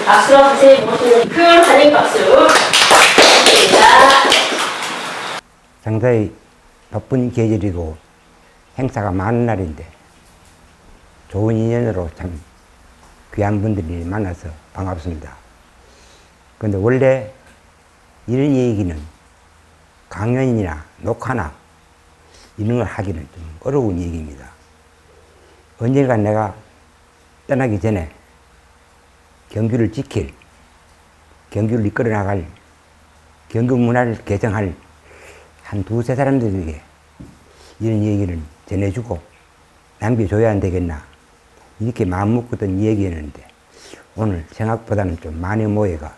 박수와 선생님 모시는 큰 환영 박수 부탁드립니다. 상당히 바쁜 계절이고 행사가 많은 날인데 좋은 인연으로 참 귀한 분들이 만나서 반갑습니다. 근데 원래 이런 얘기는 강연이나 녹화나 이런 걸 하기는 좀 어려운 얘기입니다. 언젠가 내가 떠나기 전에 경주를 지킬, 경주를 이끌어 나갈, 경주 문화를 개정할 한 두세 사람들에게 이런 얘기를 전해주고 남겨줘야 안 되겠나 이렇게 마음 먹었던 얘기였는데 오늘 생각보다는 좀 많이 모여가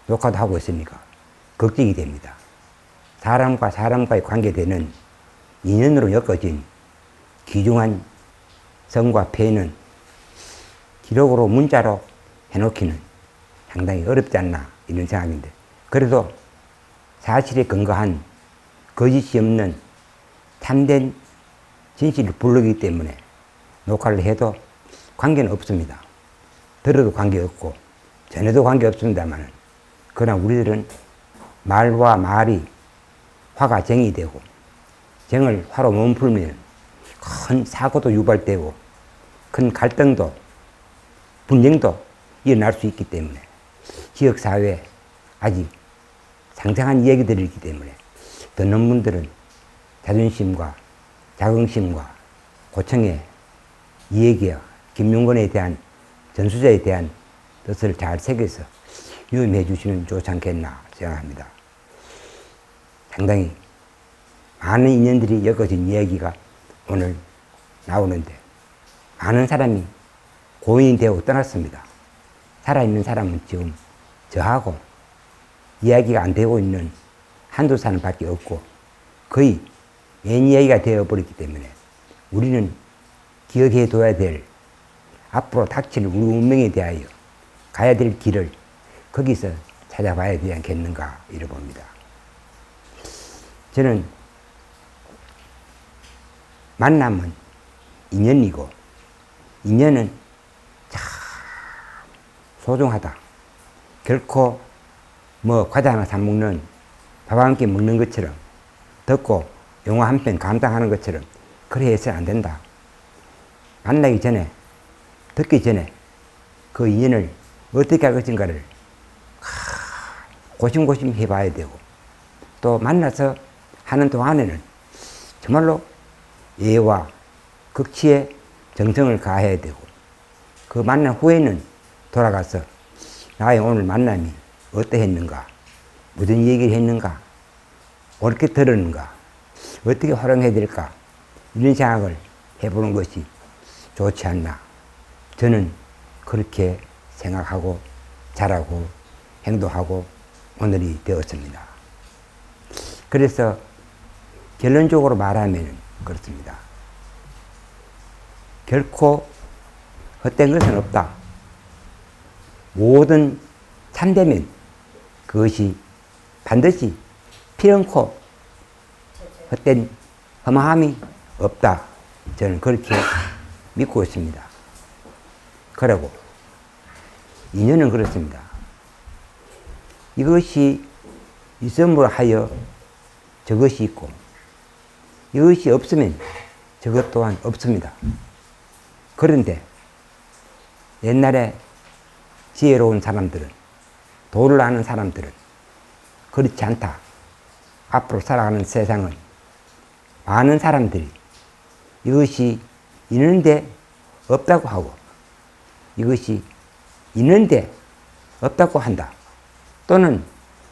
녹화도 하고 있으니까 걱정이 됩니다. 사람과 사람과의 관계되는 인연으로 엮어진 귀중한 성과 폐는 기록으로 문자로 해놓기는 상당히 어렵지 않나 이런 생각인데 그래도 사실에 근거한 거짓이 없는 참된 진실을 부르기 때문에 녹화를 해도 관계는 없습니다. 들어도 관계없고 전해도 관계없습니다만 그러나 우리들은 말과 말이 화가 정이 되고 정을 화로 몸풀면 큰 사고도 유발되고 큰 갈등도 분쟁도 일어날 수 있기 때문에 지역사회에 아직 상상한 이야기들이 있기 때문에 듣는 분들은 자존심과 자긍심과 고청의 이 얘기와 김용건에 대한 전수자에 대한 뜻을 잘 새겨서 유임해 주시면 좋지 않겠나 생각합니다. 상당히 많은 인연들이 엮어진 이야기가 오늘 나오는데 많은 사람이 고인이 되고 떠났습니다. 살아있는 사람은 지금 저하고 이야기가 안 되고 있는 한두 사람밖에 없고 거의 맨 이야기가 되어버렸기 때문에 우리는 기억해 둬야 될 앞으로 닥칠 우리 운명에 대하여 가야 될 길을 거기서 찾아봐야 되지 않겠는가 이래 봅니다. 저는 만남은 인연이고 인연은 참 소중하다. 결코 뭐 과자 하나 사 먹는 밥 한 끼 먹는 것처럼 듣고 영화 한 편 감상하는 것처럼 그래 해서는 안 된다. 만나기 전에 듣기 전에 그 인연을 어떻게 할 것인가를 고심고심 해봐야 되고 또 만나서 하는 동안에는 정말로 예와 극치의 정성을 가해야 되고 그 만난 후에는 돌아가서 나의 오늘 만남이 어떠했는가 무슨 얘기를 했는가 어떻게 들었는가 어떻게 활용해야 될까 이런 생각을 해보는 것이 좋지 않나 저는 그렇게 생각하고 잘하고 행동하고 오늘이 되었습니다. 그래서 결론적으로 말하면 그렇습니다. 결코 헛된 것은 없다. 모든 참되면 그것이 반드시 피언코 헛된 허망함이 없다. 저는 그렇게 믿고 있습니다. 그리고 인연은 그렇습니다. 이것이 있음으로 하여 저것이 있고 이것이 없으면 저것 또한 없습니다. 그런데 옛날에 지혜로운 사람들은 도를 아는 사람들은 그렇지 않다. 앞으로 살아가는 세상은 많은 사람들이 이것이 있는데 없다고 하고 이것이 있는데 없다고 한다. 또는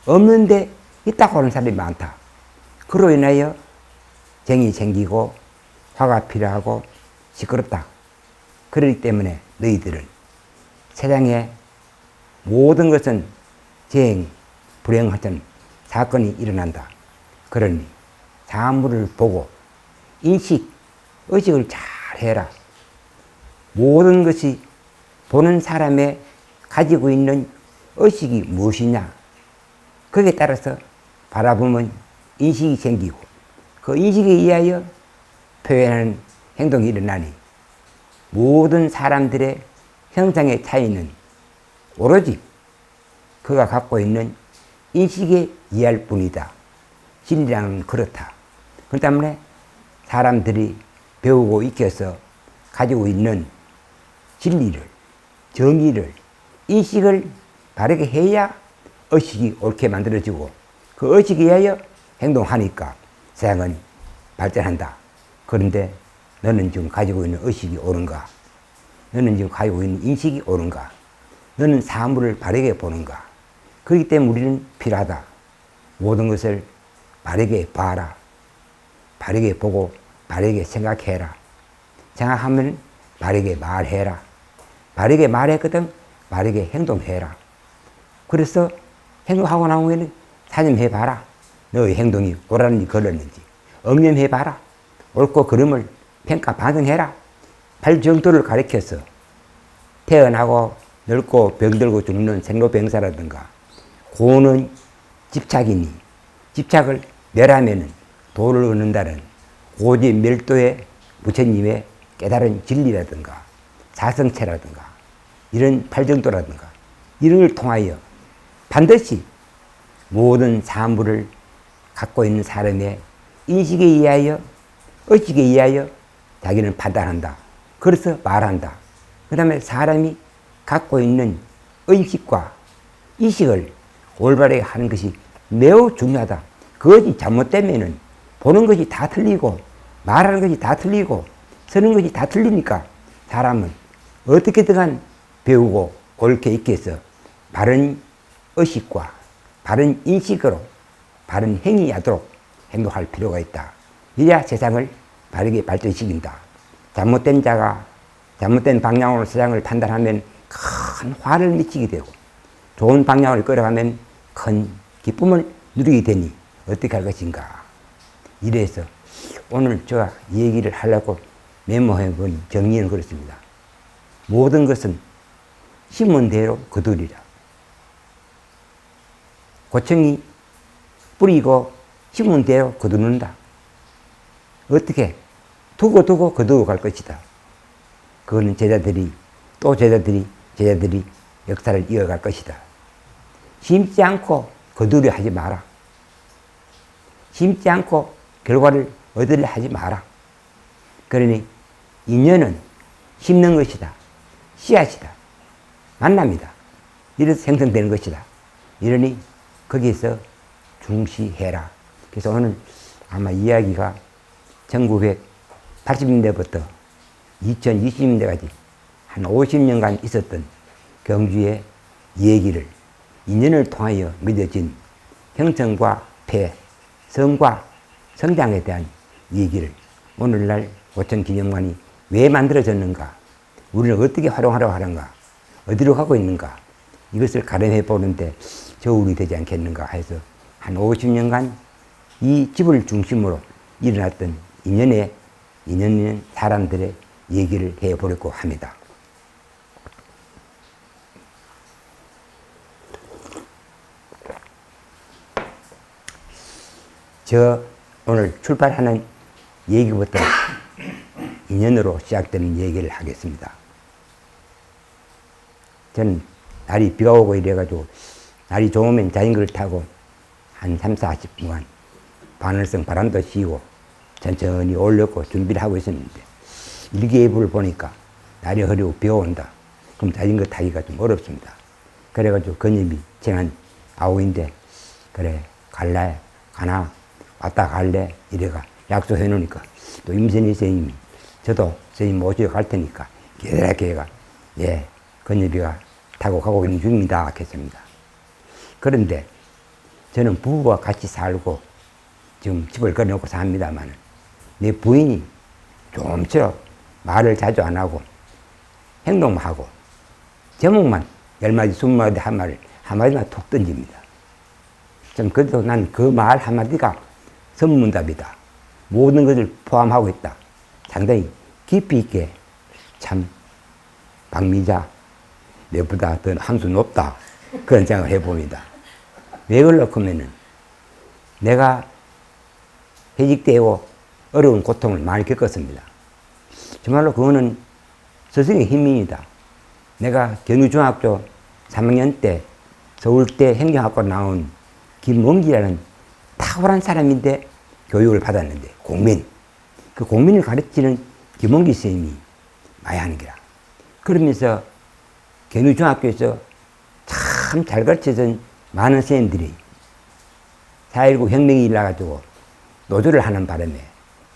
없는데 있다고 하는 사람이 많다. 그로 인하여 정이 생기고 화가 필요하고 시끄럽다. 그렇기 때문에 너희들은 세상에 모든 것은 재행, 불행하던 사건이 일어난다. 그러니 사물을 보고 인식, 의식을 잘 해라. 모든 것이 보는 사람의 가지고 있는 의식이 무엇이냐. 거기에 따라서 바라보면 인식이 생기고 그 인식에 의하여 표현하는 행동이 일어나니 모든 사람들의 형상의 차이는 오로지 그가 갖고 있는 인식에 의할 뿐이다. 진리라는 그렇다. 그 때문에 사람들이 배우고 익혀서 가지고 있는 진리를, 정의를, 인식을 바르게 해야 의식이 옳게 만들어지고 그 의식에 의하여 행동하니까 세상은 발전한다. 그런데 너는 지금 가지고 있는 의식이 옳은가? 너는 지금 가지고 있는 인식이 옳은가? 너는 사물을 바르게 보는가? 그렇기 때문에 우리는 필요하다. 모든 것을 바르게 봐라. 바르게 보고 바르게 생각해라. 생각하면 바르게 말해라. 바르게 말했거든 바르게 행동해라. 그래서 행동하고 나온 후에는 사념해봐라. 너의 행동이 옳았는지 걸렸는지 엄념해봐라. 옳고 그름을 평가 반성해라. 팔정도를 가리켜서 태어나고 늙고 병들고 죽는 생로병사라든가 고는 집착이니 집착을 멸하면은 도를 얻는다는 고지 멸도의 부처님의 깨달은 진리라든가 사성체라든가 이런 팔정도라든가 이런 걸 통하여 반드시 모든 사물을 갖고 있는 사람의 인식에 의하여 의식에 의하여 자기는 판단한다. 그래서 말한다. 그 다음에 사람이 갖고 있는 의식과 이식을 올바르게 하는 것이 매우 중요하다. 그것이 잘못되면은 보는 것이 다 틀리고 말하는 것이 다 틀리고 서는 것이 다 틀리니까 사람은 어떻게든 배우고 옳게 익혀서 바른 의식과 바른 인식으로 바른 행위하도록 행동할 필요가 있다. 이래야 세상을 바르게 발전시킨다. 잘못된 자가 잘못된 방향으로 세상을 판단하면 큰 화를 미치게 되고 좋은 방향을 끌어가면 큰 기쁨을 누리게 되니 어떻게 할 것인가. 이래서 오늘 제가 얘기를 하려고 메모해 본 정리는 그렇습니다. 모든 것은 심은 대로 거두리라. 고청이 뿌리고 심은 대로 거두는다. 어떻게? 두고 거두고 갈 것이다. 그거는 제자들이 역사를 이어갈 것이다. 심지 않고 거두려 하지 마라. 심지 않고 결과를 얻으려 하지 마라. 그러니 인연은 심는 것이다. 씨앗이다. 만남이다. 이래서 생성되는 것이다. 이러니 거기에서 중시해라. 그래서 오늘 아마 이야기가 1980년대부터 2020년대까지 한 50년간 있었던 경주의 얘기를 인연을 통하여 맺어진 형성과 폐, 성과 성장에 대한 얘기를 오늘날 고천기념관이 왜 만들어졌는가, 우리는 어떻게 활용하려고 하는가, 어디로 가고 있는가, 이것을 가름해 보는데 저울이 되지 않겠는가 해서 한 50년간 이 집을 중심으로 일어났던 인연 있는 사람들의 얘기를 해보려고 합니다. 저 오늘 출발하는 얘기부터 인연으로 시작되는 얘기를 하겠습니다. 저는 날이 비가 오고 이래가지고 날이 좋으면 자전거를 타고 한 30-40분간 바늘성 바람도 씌우고 천천히 오려고 준비를 하고 있었는데 일기예보를 보니까 날이 흐리고 비가 온다. 그럼 자전거 타기가 좀 어렵습니다. 그래가지고 건입이 쟁한 아우인데 그래 갈래? 가나? 왔다 갈래? 이래가 약속해 놓으니까 또 임선희 선생님이 저도 선생님 모시러 갈 테니까 기다릴게 해가 예 건입이가 타고 가고 있는 중입니다 했습니다. 그런데 저는 부부와 같이 살고 지금 집을 거놓고 삽니다만 내 부인이 좀처럼 말을 자주 안 하고 행동만 하고 제목만 10마디 20마디 한 말을 한마디만 툭 던집니다. 좀 그래도 난 그 말 한마디가 선문답이다. 모든 것을 포함하고 있다. 상당히 깊이 있게 참 박미자 내보다 더 한 수 높다. 그런 생각을 해봅니다. 왜 그럴까 하면은 내가 회직되고 어려운 고통을 많이 겪었습니다. 정말로 그거는 스승의 힘입니다. 내가 경유중학교 3학년 때 서울대 행정학과 나온 김원기라는 탁월한 사람인데 교육을 받았는데 공민. 그 공민을 가르치는 김원기 선생님이 많이 하는 거라. 그러면서 견우중학교에서 참 잘 가르쳐준 많은 선생님들이 4.19 혁명이 일어나가지고 노조를 하는 바람에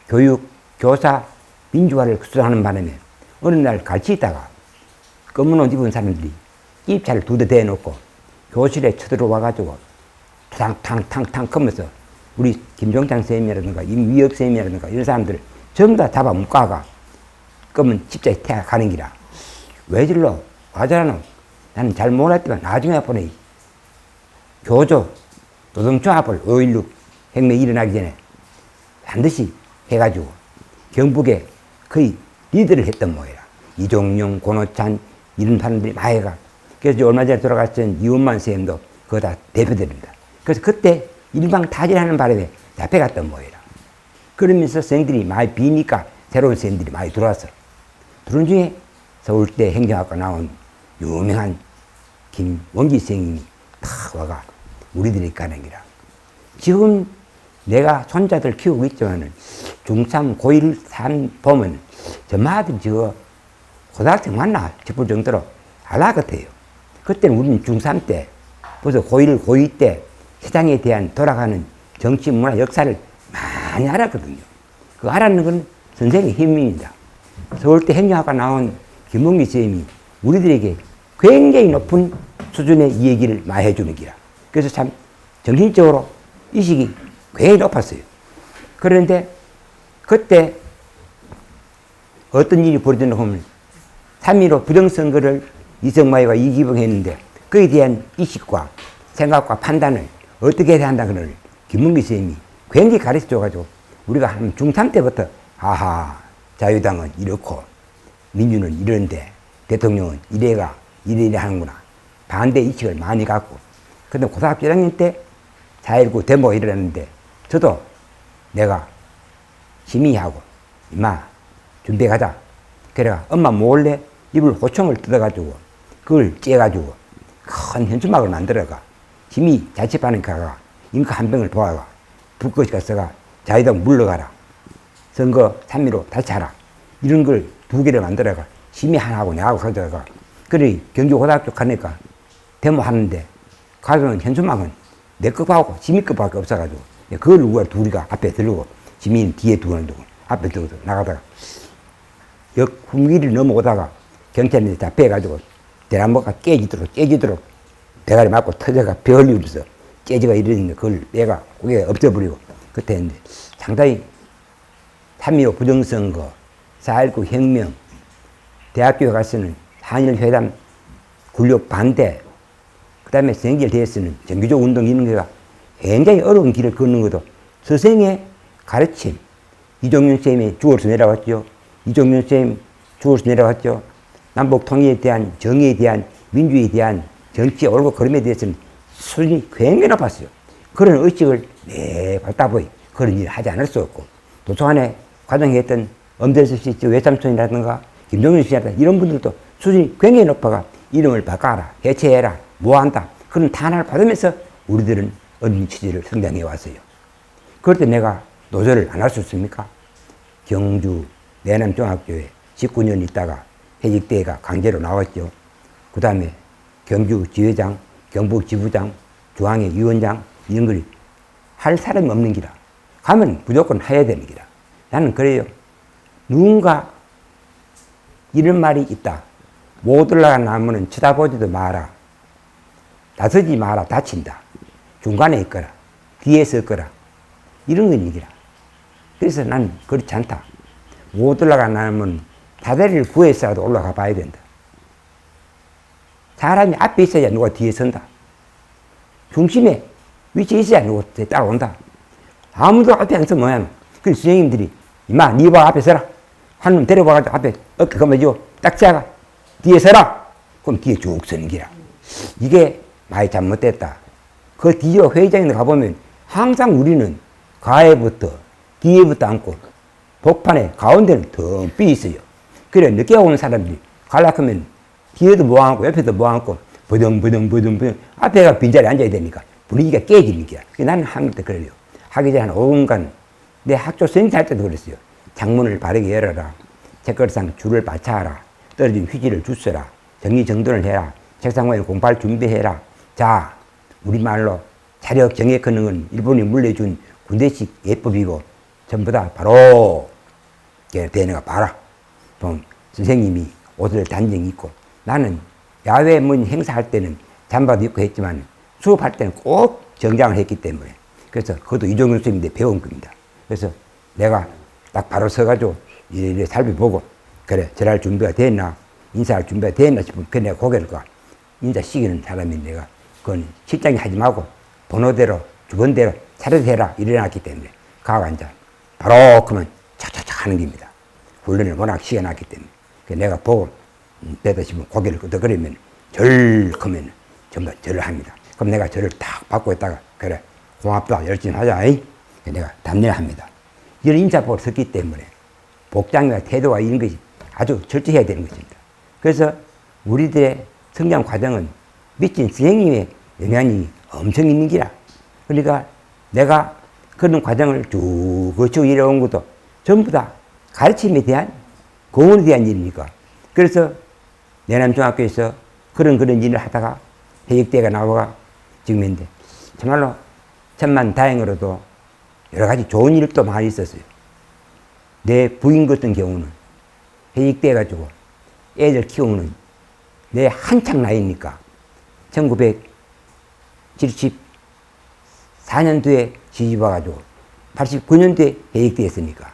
교육, 교사, 민주화를 구성하는 바람에 어느 날 가르치다가 검은 옷 입은 사람들이 입차를 2대 대놓고 교실에 쳐들어와가지고 탕탕탕탕 하면서 우리 김종창 선생님이라든가 임위혁 선생님이라든가 이런 사람들을 전부 다 잡아 묶어가 검은 집자에 태워 가는 기라. 왜 질러? 와자라노? 나는 잘 몰랐지만 나중에 보니 교조, 노동조합을 5.16 혁명이 일어나기 전에 반드시 해가지고 경북에 거의 리더를 했던 모양이라. 이종용, 권오찬 이런 사람들이 많이 해가. 그래서 얼마 전에 돌아가신 이원만 선생님도 그거 다 대표들입니다. 그래서 그때 일방타진하는 바람에 잡혀갔던 모양이라. 그러면서 선생들이 많이 비니까 새로운 선생들이 많이 들어왔어. 들어온 중에 서울대 행정학과 나온 유명한 김원기 선생님이 탁 와가 우리들이 가는 기라. 지금 내가 손자들 키우고 있지만은 중3, 고1 산 보면 저마들 저거 고등학생 맞나 싶을 정도로 알아 같아요. 그때는 우리는 중3 때 벌써 고1, 고2 때 세상에 대한 돌아가는 정치, 문화, 역사를 많이 알았거든요. 그 알았는 건 선생의 힘입니다. 서울대 행정학과 나온 김원기 선생님이 우리들에게 굉장히 높은 수준의 이 얘기를 많이 해주는 기라. 그래서 참 정신적으로 의식이 굉장히 높았어요. 그런데 그때 어떤 일이 벌어졌나 하면 3.15 부정선거를 이승만이와 이기붕이 했는데 그에 대한 의식과 생각과 판단을 어떻게 해야 한다는 걸 김문기 선생님이 굉장히 가르쳐줘가지고 우리가 한 중3 때부터 아하 자유당은 이렇고 민주는 이런데 대통령은 이래가 이래 하는구나 반대 의식을 많이 갖고. 근데 고등학교 1학년 때 4.19 데모가 일어났는데 저도 내가 시민이하고 임마 준비해가자. 그래가 엄마 몰래 입을 호청을 뜯어가지고 그걸 째가지고 큰 현수막을 만들어가 시민 자치반에 가가 인카 한 병을 도와가 불꽃이 가서가 자유당 물러가라. 선거 3.15 다시 하라. 이런 걸 2개를 만들어가 시민 하나하고 내하고 가져가. 그래 경주고등학교 가니까 데모 하는데 가서는 현수막은 내 것하고 시민 것밖에 없어가지고 그걸 우리가 둘이가 앞에 들고 시민 뒤에 두는 두고 앞에 들고 나가다가 역 흠기를 넘어오다가 경찰에 잡혀가지고 대나무가 깨지도록 대가리 맞고 터져가 배 흘리면서 깨지가 이러는데 그걸 내가 고개 엎져버리고 그때 했는데 상당히 3.15 부정선거, 4.19 혁명, 대학교에 가서는 한일회담 굴욕 반대, 그 다음에 생길대에서는 정규적 운동 이런 거가 굉장히 어려운 길을 걷는 것도 스승의 가르침, 이종윤 쌤이 죽어서 내려왔죠. 이종윤 쌤 죽어서 내려왔죠. 남북 통일에 대한 정의에 대한 민주에 대한 정치의 옳고 그름에 대해서는 수준이 굉장히 높았어요. 그런 의식을 매일 답답히 그런 일을 하지 않을 수 없고 도서관에 과정했던 엄대섭 씨, 외삼촌이라든가 김종윤 씨라든가 이런 분들도 수준이 굉장히 높아가 이름을 바꿔라, 해체해라, 뭐한다 그런 탄압을 받으면서 우리들은 어린 취지를 성장해 왔어요. 그럴 때 내가 노조를 안 할 수 있습니까? 경주 내남중학교에 19년 있다가 해직대회가 강제로 나왔죠. 그 다음에 경주 지회장, 경북 지부장, 중앙회 위원장 이런 걸 할 사람이 없는 기라. 가면 무조건 해야 되는 기라. 나는 그래요. 누군가 이런 말이 있다. 못 올라간 나무는 쳐다보지도 마라. 나서지 마라. 다친다. 중간에 있거라. 뒤에서 있거라. 이런 건 얘기라. 그래서 난 그렇지 않다. 못 올라간 나무는 다다리를 구해서라도 올라가 봐야 된다. 사람이 앞에 있어야 누가 뒤에 선다. 중심에 위치에 있어야 누가 따라온다. 아무도 앞에 안 서면 뭐야. 그래서 선생님들이 임마 니봐 앞에 서라. 한 놈 데려와가지고 앞에 어깨 거머쥐고 딱 잡아. 뒤에 서라. 그럼 뒤에 쭉 서는 기라. 이게 많이 잘못됐다. 그 뒤에 회의장에 가보면 항상 우리는 가해부터 뒤에부터 앉고 복판에 가운데는 더 삐 있어요. 그래 늦게 오는 사람들이 가려고 하면 뒤에도 뭐 앉고 옆에도 뭐 앉고 버덩버덩 앞에가 빈자리에 앉아야 되니까 분위기가 깨지니까. 나는 한 때 그래요. 하기 전에 한 5분간 내 학교 선생할 때도 그랬어요. 창문을 바르게 열어라. 책걸상 줄을 받쳐라. 떨어진 휴지를 주스라. 정리정돈을 해라. 책상 위에 공부할 준비해라. 자, 우리말로 차력 정액 걷는 건 일본이 물려준 군대식 예법이고 전부 다 바로 대너가 봐라. 선생님이 옷을 단정 입고 나는 야외 문 행사할 때는 잠바도 입고 했지만 수업할 때는 꼭 정장을 했기 때문에 그래서 그것도 이종균 선생님인데 배운 겁니다. 그래서 내가 딱 바로 서가지고 이래 살펴보고 그래 절할 준비가 됐나 인사할 준비가 됐나 싶으면 그 내가 고개를 가 인사 시키는 사람이 내가 그건 실장이 하지 말고 번호대로 주번대로 차례대로 해라 이래놨기 때문에 가가 앉아 바로 그러면 착착착 하는 겁니다. 훈련을 워낙 시켜놨기 때문에 내가 보고 배다 싶으면 고개를 끄덕거리면 절 크면 전부 다 절을 합니다. 그럼 내가 절을 딱 받고 있다가 그래 고맙다 열심히 하자 내가 답례를 합니다. 이런 인사법을 썼기 때문에 복장과 태도와 이런 것이 아주 철저해야 되는 것입니다. 그래서 우리들의 성장 과정은 미친 선생님의 영향이 엄청 있는 기라. 그러니까 내가 그런 과정을 쭉 거치고 이래온 것도 전부 다 가르침에 대한 공헌에 대한 일이니까. 그래서 내남중학교에서 그런 일을 하다가 해역대가 나와가 지금 했는데 정말로 천만다행으로도 여러 가지 좋은 일도 많이 있었어요. 내 부인 같은 경우는 해역대 가지고 애들 키우는 내 한창 나이니까 1974년도에 시집 와가지고 89년도에 해역대 했으니까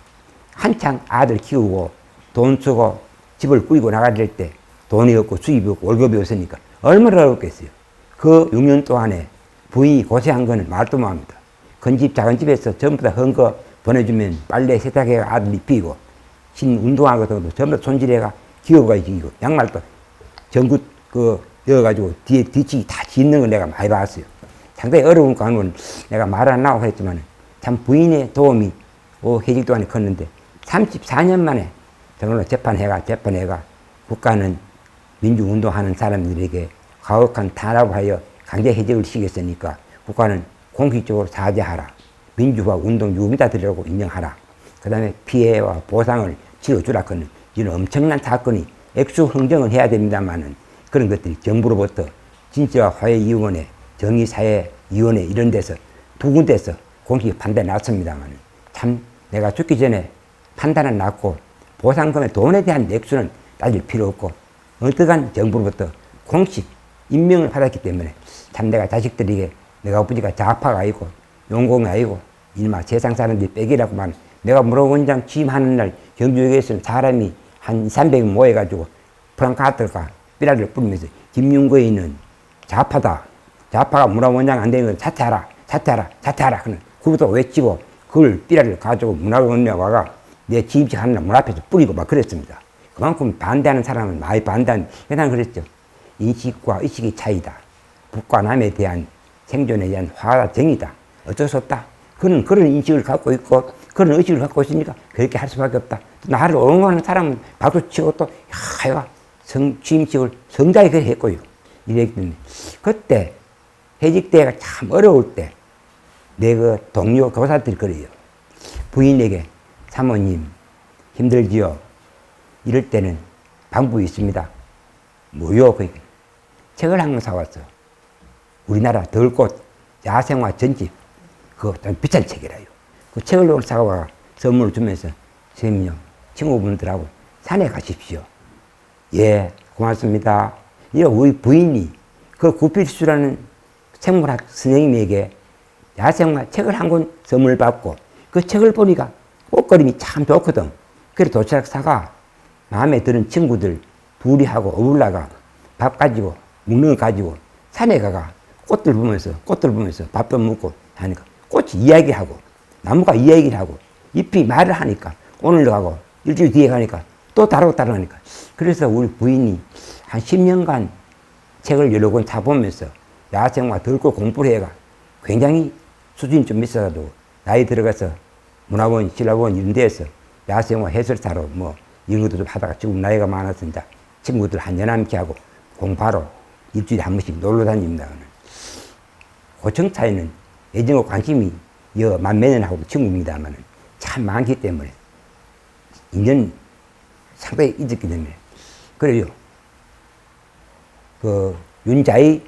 한창 아들 키우고 돈 쓰고 집을 꾸리고 나가야 때 돈이 없고 수입이 없고 월급이 없으니까 얼마나 어렵겠어요. 그 6년 동안에 부인이 고생한 거는 말도 못합니다. 큰 집 작은 집에서 전부 다 헌거 보내주면 빨래 세탁해가 아들 입히고 신 운동하고도 전부 다 손질해가 기어가 지고 양말도 전구 여가지고 뒤에 뒤치기 다 짓는 걸 내가 많이 봤어요. 상당히 어려운 거는 내가 말 안 나오고 했지만 참 부인의 도움이 해직 동안에 컸는데 34년 만에 정말로 재판해가 국가는 민주운동하는 사람들에게 가혹한 탄압하여 강제해직을 시켰으니까 국가는 공식적으로 사죄하라. 민주화 운동 유미다들이라고 인정하라. 그 다음에 피해와 보상을 지어주라. 그는 이런 엄청난 사건이 액수흥정을 해야 됩니다만은 그런 것들이 정부로부터 진짜화해위원회, 정의사회위원회 이런 데서 두 군데서 공식 판단이 났습니다만은 참 내가 죽기 전에 판단은 났고 보상금의 돈에 대한 액수는 따질 필요 없고 어떠한 정부로부터 공식 임명을 받았기 때문에 참 내가 자식들에게 내가 아버지가 좌파가 아니고 용공이 아니고 이마 세상 사람들이 빼기라고만 내가 문화원장 취임하는 날 경주역에서는 사람이 한 300명 모여가지고 프랑카트가 삐라를 뿌리면서 김윤구에 있는 좌파다. 좌파가 문화원장 안 되는 건 사퇴하라. 그는 그것도 외치고 그걸 삐라를 가지고 문화원장 와가 내 취임식 하는 날 문 앞에서 뿌리고 막 그랬습니다. 그만큼 반대하는 사람은 많이 반대하는, 그냥 그랬죠. 인식과 의식의 차이다. 북과 남에 대한 생존에 대한 화가 정이다. 어쩔 수 없다. 그는 그런 인식을 갖고 있고, 그런 의식을 갖고 있으니까 그렇게 할 수밖에 없다. 나를 옹호하는 사람은 박수 치고 또, 야, 취임식을 성자에 했고요. 이랬기 때문에. 그때 해직대가 참 어려울 때, 내 그 동료 교사들이 그래요. 부인에게, 사모님, 힘들지요? 이럴 때는 방법이 있습니다. 뭐요? 책을 한 권 사왔어. 우리나라 덜꽃 야생화 전집. 그거 좀 비싼 책이라요. 그 책을 사와 선물을 주면서, 선생님요, 친구분들하고 산에 가십시오. 예, 고맙습니다. 이거 우리 부인이 그 구필수라는 생물학 선생님에게 야생화 책을 한 권 선물 받고 그 책을 보니까 꽃그림이 참 좋거든. 그래 도시락 사가 마음에 드는 친구들 둘이 하고 어울러가 밥 가지고 먹는 거 가지고 산에 가가 꽃들 보면서 밥도 먹고 하니까 꽃이 이야기하고 나무가 이야기를 하고 잎이 말을 하니까 오늘도 가고 일주일 뒤에 가니까 또 다르고 하니까 그래서 우리 부인이 한 10년간 책을 여러 권 사보면서 야생화 덜고 공부를 해가 굉장히 수준이 좀 있어가지고 나이 들어가서 문화원, 신라원 이런 데에서 야생화 해설사로 뭐 이런 것도 좀 하다가 지금 나이가 많았으니까 친구들 한 연함케 하고 공부하러 일주일에 한 번씩 놀러 다닙니다. 고청 차이는 예전과 관심이 만몇 년하고 친구입니다만 참 많기 때문에 인연 상당히 있었기 때문에 그래요. 그 윤자의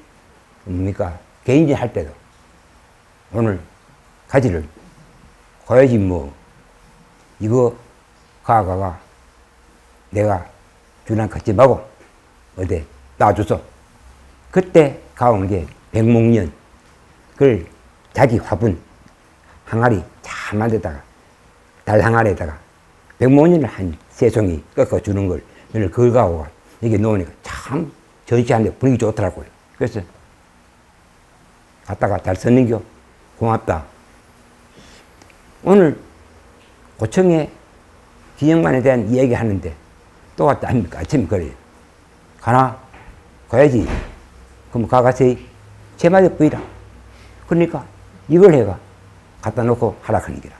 뭡니까 개인전 할 때도 오늘 가지를 가야지 뭐 이거 가가 내가 주랑 같이 먹고 어디 놔줘서 그때 가온 게 백목련 그걸 자기 화분 항아리 잘 만들다가 달 항아리에다가 백목련을 한 3송이 꺾어 주는 걸 오늘 그걸 가고 여기 놓으니까 참 전시하는데 분위기 좋더라고요. 그래서 갔다가 잘 썼는겨 고맙다. 오늘 고청의 기념관에 대한 이야기 하는데 또 왔다 합니까? 아침에 그래요. 가나? 가야지. 그럼 가가서 제마디 보이라. 그러니까 이걸 해가 갖다 놓고 하라 하는 기라.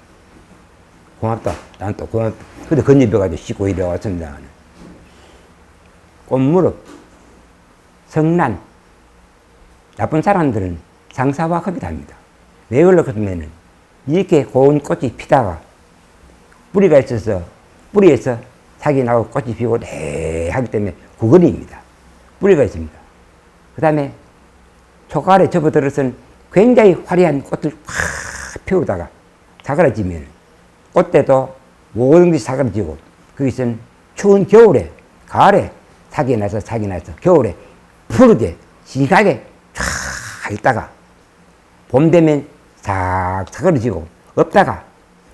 고맙다. 난 또 고맙다. 근데 건집해가지고 씻고 이래 왔습니다. 꽃무릎, 성난, 나쁜 사람들은 상사화하기도 합니다. 왜 그러냐면은 이렇게 고운 꽃이 피다가 뿌리가 있어서 뿌리에서 색이 나고 꽃이 피고 네 하기 때문에 구걸입니다. 뿌리가 있습니다. 그 다음에 초가을에 접어들어서는 굉장히 화려한 꽃을 확 피우다가 사그라지면 꽃대도 모든 것이 사그라지고 거기서는 추운 겨울에 가을에 사기 나서 겨울에 푸르게 싱하게 쫙 있다가 봄 되면 싹 사그러지고 없다가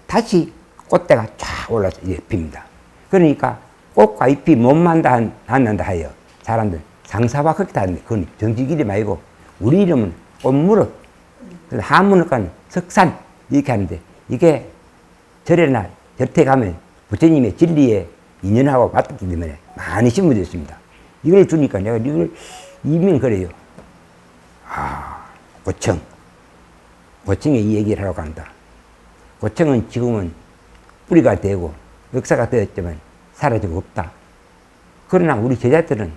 다시 꽃대가 쫙 올라서 이제 핍니다. 그러니까 꽃과 잎이 못 만난다 하여 사람들 상사화하기도 하는데 그건 정식 이름 아니고 우리 이름은 꽃무릇, 한문을가는 석산 이렇게 하는데 이게 절에나 절태 가면 부처님의 진리에 인연하고 맞기 때문에 많이 심어져 있습니다. 이걸 주니까 내가 이걸 이면 그래요. 고청. 고청에 이 얘기를 하러 간다. 고청은 지금은 뿌리가 되고 역사가 되었지만 사라지고 없다. 그러나 우리 제자들은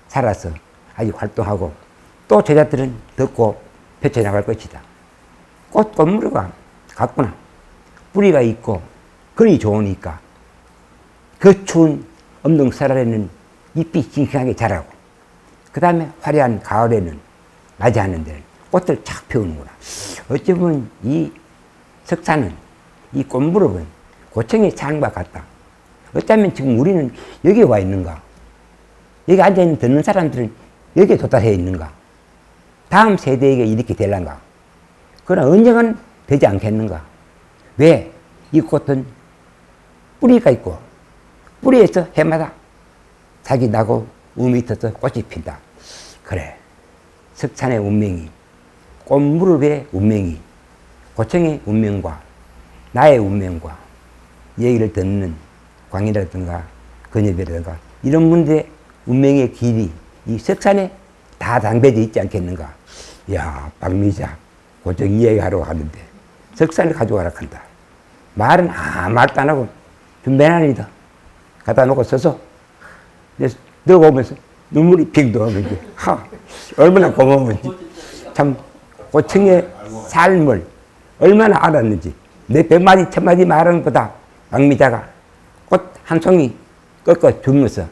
살아서 아직 활동하고 또 제자들은 듣고 펼쳐나갈 것이다. 꽃무르가 같구나. 뿌리가 있고根이 좋으니까 그 추운 엄동설날에는 잎이 싱싱하게 자라고 그 다음에 화려한 가을에는 맞이하는 데는 꽃을 착 피우는구나. 어찌 보면 이 석산은 이 꽃무릎은 고청의 창과 같다. 어쩌면 지금 우리는 여기에 와 있는가? 여기 앉아있는 듣는 사람들은 여기에 도달해 있는가? 다음 세대에게 이렇게 될란가? 그러나 언젠가는 되지 않겠는가? 왜? 이 꽃은 뿌리가 있고 뿌리에서 해마다 색이 나고 움이 터서 꽃이 핀다. 그래. 석산의 운명이 꽃무릎의 운명이 고청의 운명과 나의 운명과 얘기를 듣는 광이라든가 근엽이라든가 이런 분들의 운명의 길이 이 석산에 다 담겨져 있지 않겠는가. 야, 박미자 고청 이야기하러 가는데 석산을 가져가라 한다. 말은 말도 안 하고 준비하니다. 갖다 놓고 서서 들고 오면서 눈물이 핑 돌아오는지 얼마나 고마운지 참 고청의 삶을 얼마나 알았는지 내 100마디 1000마디 말하는 것보다 박미자가 꽃 한 송이 꺾어 주면서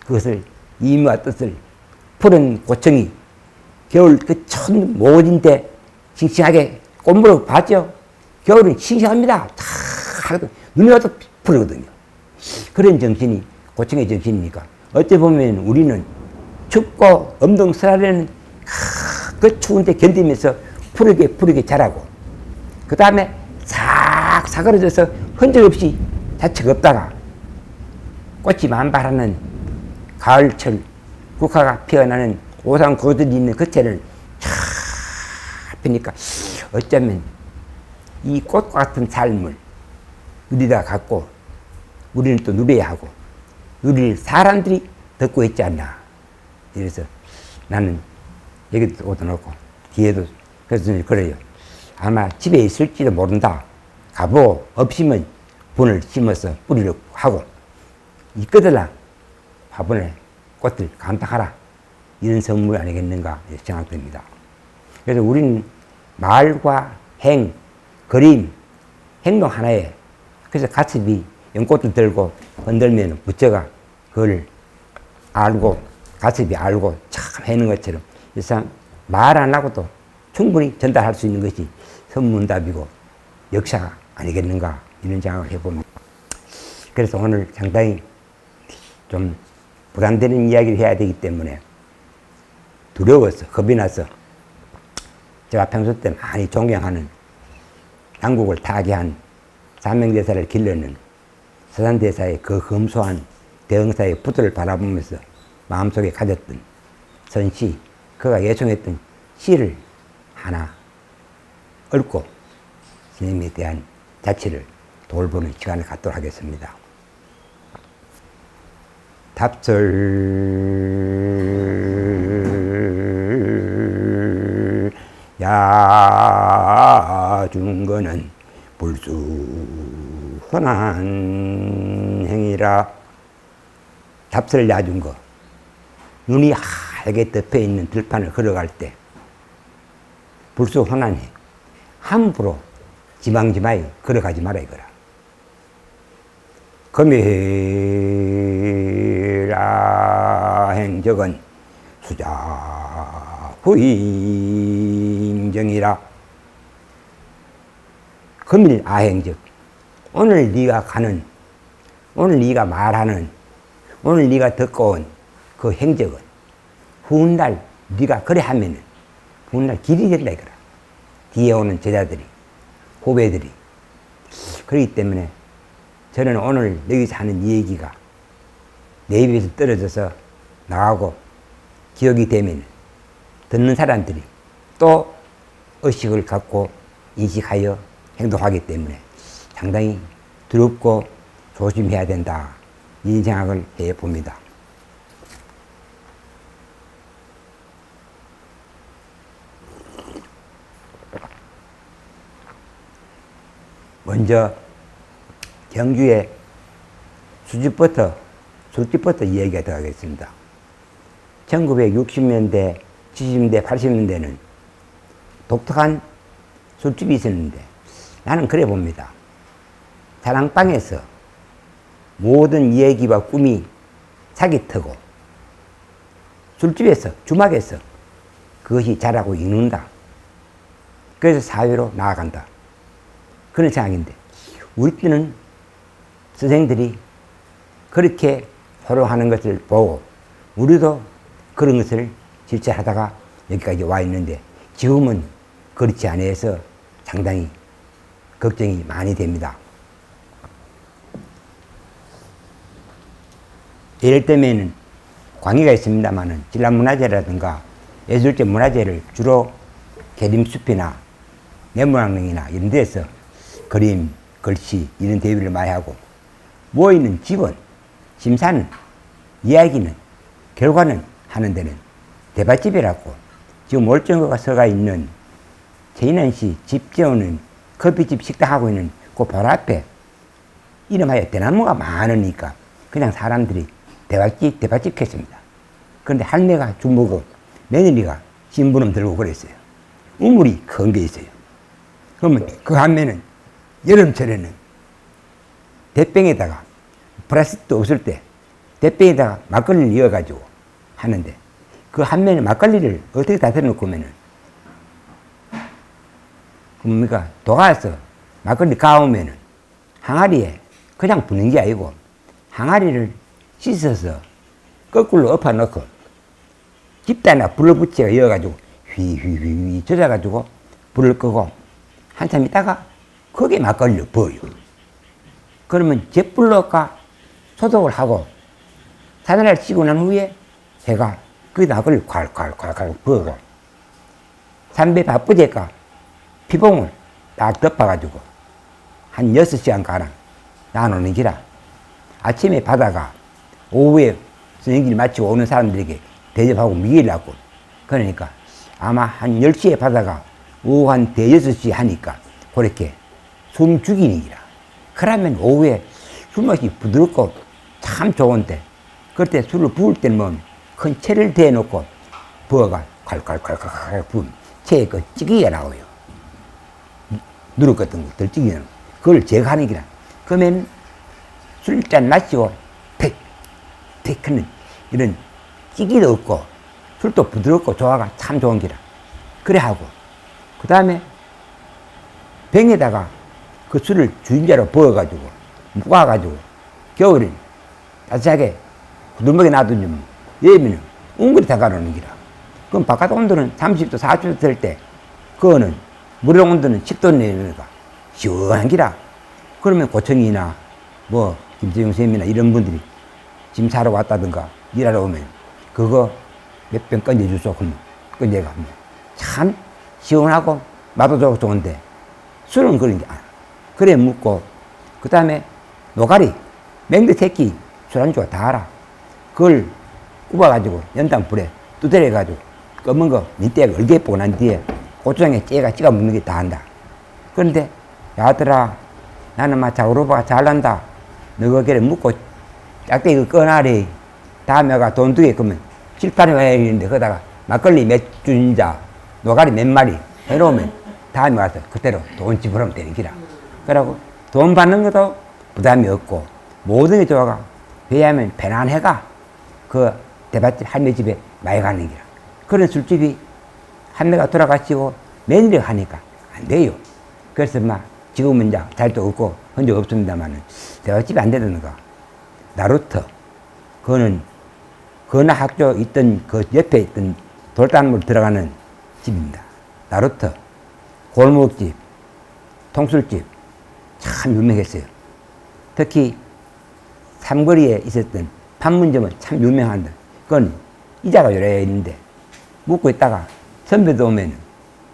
그것을 이미와 뜻을 푸른 고청이 겨울 그 천 모진데 싱싱하게 꽃무릎 봤죠? 겨울은 싱싱합니다. 다 눈이 와도 푸르거든요. 그런 정신이 고청의 정신이니까 어찌 보면 우리는 춥고 엄동설날에는 그 추운데 견디면서 푸르게 자라고 그 다음에 싹 사그러져서 흔적 없이 자체가 없다가 꽃이 만발하는 가을철 국화가 피어나는 고상고들이 있는 그때를 쫙 피니까 어쩌면 이 꽃과 같은 삶을 누리다 갖고 우리는 또 누려야 하고 누릴 사람들이 듣고 있지 않나. 이래서 나는 여기도 오다 놓고 뒤에도 그래서 그래요. 아마 집에 있을지도 모른다. 가보 없으면 분을 심어서 뿌리를 하고 있거들라 화분에 꽃을 간탁하라. 이런 선물 아니겠는가 생각됩니다. 그래서 우리는 말과 행, 그림, 행동 하나에 그래서 가슴이 연꽃을 들고 흔들면 부처가 그걸 알고 가슴이 알고 참 하는 것처럼 그래서 말 안 하고도 충분히 전달할 수 있는 것이 선문답이고 역사가 아니겠는가 이런 생각을 해봅니다. 그래서 오늘 상당히 좀 부담되는 이야기를 해야 되기 때문에 두려워서 겁이 나서 제가 평소 때 많이 존경하는 양국을 타개한 사명대사를 길러낸 서산대사의 그 검소한 대응사의 부도를 바라보면서 마음속에 가졌던 선시, 그가 예송했던 시를 하나 읊고 스님에 대한 자취를 돌보는 시간을 갖도록 하겠습니다. 답설 야준 거는 불수헌한 행위라. 답설 야준 거, 눈이 하얗게 덮여 있는 들판을 걸어갈 때 불수헌한 행, 함부로 지망지마히 걸어가지 마라 이거라. 금일 아행적은 수자 후인정이라. 금일 아행적, 오늘 네가 가는, 오늘 네가 말하는, 오늘 네가 듣고 온 그 행적은 후날 네가 그래 하면은 후날 길이 된다 이거라. 뒤에 오는 제자들이, 후배들이. 그렇기 때문에 저는 오늘 여기서 하는 이 얘기가 내 입에서 떨어져서 나가고 기억이 되면 듣는 사람들이 또 의식을 갖고 인식하여 행동하기 때문에 상당히 두렵고 조심해야 된다, 이 생각을 해봅니다. 먼저 경주의 술집부터 이야기가 들어가겠습니다. 1960년대, 70년대, 80년대는 독특한 술집이 있었는데 나는 그래 봅니다. 사랑방에서 모든 이야기와 꿈이 사기트고 술집에서, 주막에서 그것이 자라고 익는다. 그래서 사회로 나아간다. 그런 생각인데 우리 때는 선생들이 그렇게 서로 하는 것을 보고 우리도 그런 것을 실천하다가 여기까지 와 있는데 지금은 그렇지 않아서 상당히 걱정이 많이 됩니다. 예를 들면 광의가 있습니다만은 진라문화재라든가 예술제 문화재를 주로 계림숲이나 내문학릉이나 이런 데서 그림, 글씨 이런 대회를 많이 하고 모이는 집은, 심사는, 이야기는, 결과는 하는 데는 대밭집이라고 지금 월정거가 서가 있는 최인환씨 집 지어오는 커피집 식당하고 있는 그 바로 앞에 이름하여 대나무가 많으니까 그냥 사람들이 대밭집 했습니다. 그런데 할매가 주무고 며느리가 신부름 들고 그랬어요. 우물이 큰 게 있어요. 그러면 그 할매는 여름철에는 대병에다가 플라스틱도 없을 때 대병에다가 막걸리를 이어가지고 하는데 그 한면에 막걸리를 어떻게 다 들어놓고 오면은 뭡니까? 도가서 막걸리 가오면은 항아리에 그냥 부는 게 아니고 항아리를 씻어서 거꾸로 엎어놓고 집단에 불을 붙여 이어가지고 휘휘휘휘 젖어가지고 불을 끄고 한참 있다가 거기에 막걸리를 부어요. 그러면 잿불로가 소독을 하고 사다리를 씌고 난 후에 제가 그 막걸리를 콸콸콸콸 부어고 삼배 바쁘니까 피봉을 딱 덮어가지고 한 6시간가량 나누는 기라. 아침에 바다가 오후에 선생길 마치고 오는 사람들에게 대접하고 미기려고. 그러니까 아마 한 10시에 바다가 오후 한 5-6시 하니까 그렇게 숨 죽이는 기라. 그러면 오후에 술맛이 부드럽고 참 좋은데 그때 술을 부을 때는 뭐 큰 채를 대놓고 부어가 콸콸콸콸 부으면 체에 그 찌기가 나와요. 누룩 같은 거 덜 찌기가 나와요. 그걸 제거하는 기라. 그러면 술잔 마시고 팩 하는 이런 찌기도 없고 술도 부드럽고 조화가 참 좋은 기라. 그래 하고 그 다음에 병에다가 그 술을 주인자로 부어가지고 묶어가지고 겨울에 따뜻하게 구두먹에 놔두면 예민은 웅그리 다가오는 기라. 그럼 바깥 온도는 30도 40도 될 때 그거는 물의 온도는 10도 내니까 시원한 기라. 그러면 고청이나 뭐 김세용 선생님이나 이런 분들이 짐 사러 왔다든가 일하러 오면 그거 몇 병 건져주소 그러면 건져가 참 시원하고 맛도 좋고 좋은데 술은 그런 게 아니야. 그래 묻고 그 다음에 노가리 맹드 새끼 술안주가 다 알아. 그걸 굽어가지고 연탄 불에 두드려가지고 검은 거 민대가 얼게 보고 난 뒤에 고추장에 째가 찍어 먹는 게 다 한다. 그런데 야들아 나는 막 자우로바가 잘난다. 너가 그래 묻고 짝대기 그 꺼나래. 다음에가 돈 두개 그러면 7, 8회 와야 되는데 거기다가 막걸리 몇 준자 노가리 몇 마리 해놓으면 다음에 와서 그대로 돈 지불하면 되는 기라. 그러고 돈 받는 것도 부담이 없고 모든 게 좋아가 왜냐하면 편안해가 그 대밭집 할매 집에 많이 가는 기라. 그런 술집이 할매가 돌아가시고 며느리가 하니까 안 돼요. 그래서 막 지금은 이제 잘도 없고 흔적 없습니다만은 대밭집이 안 되던가 나루터 그거는 건화학교 있던 그 옆에 있던 돌담으로 들어가는 집입니다. 나루터 골목집 통술집 참 유명했어요. 특히 삼거리에 있었던 판문점은 참 유명한데 그건 이자가 요래 있는데 묵고 있다가 선배도 오면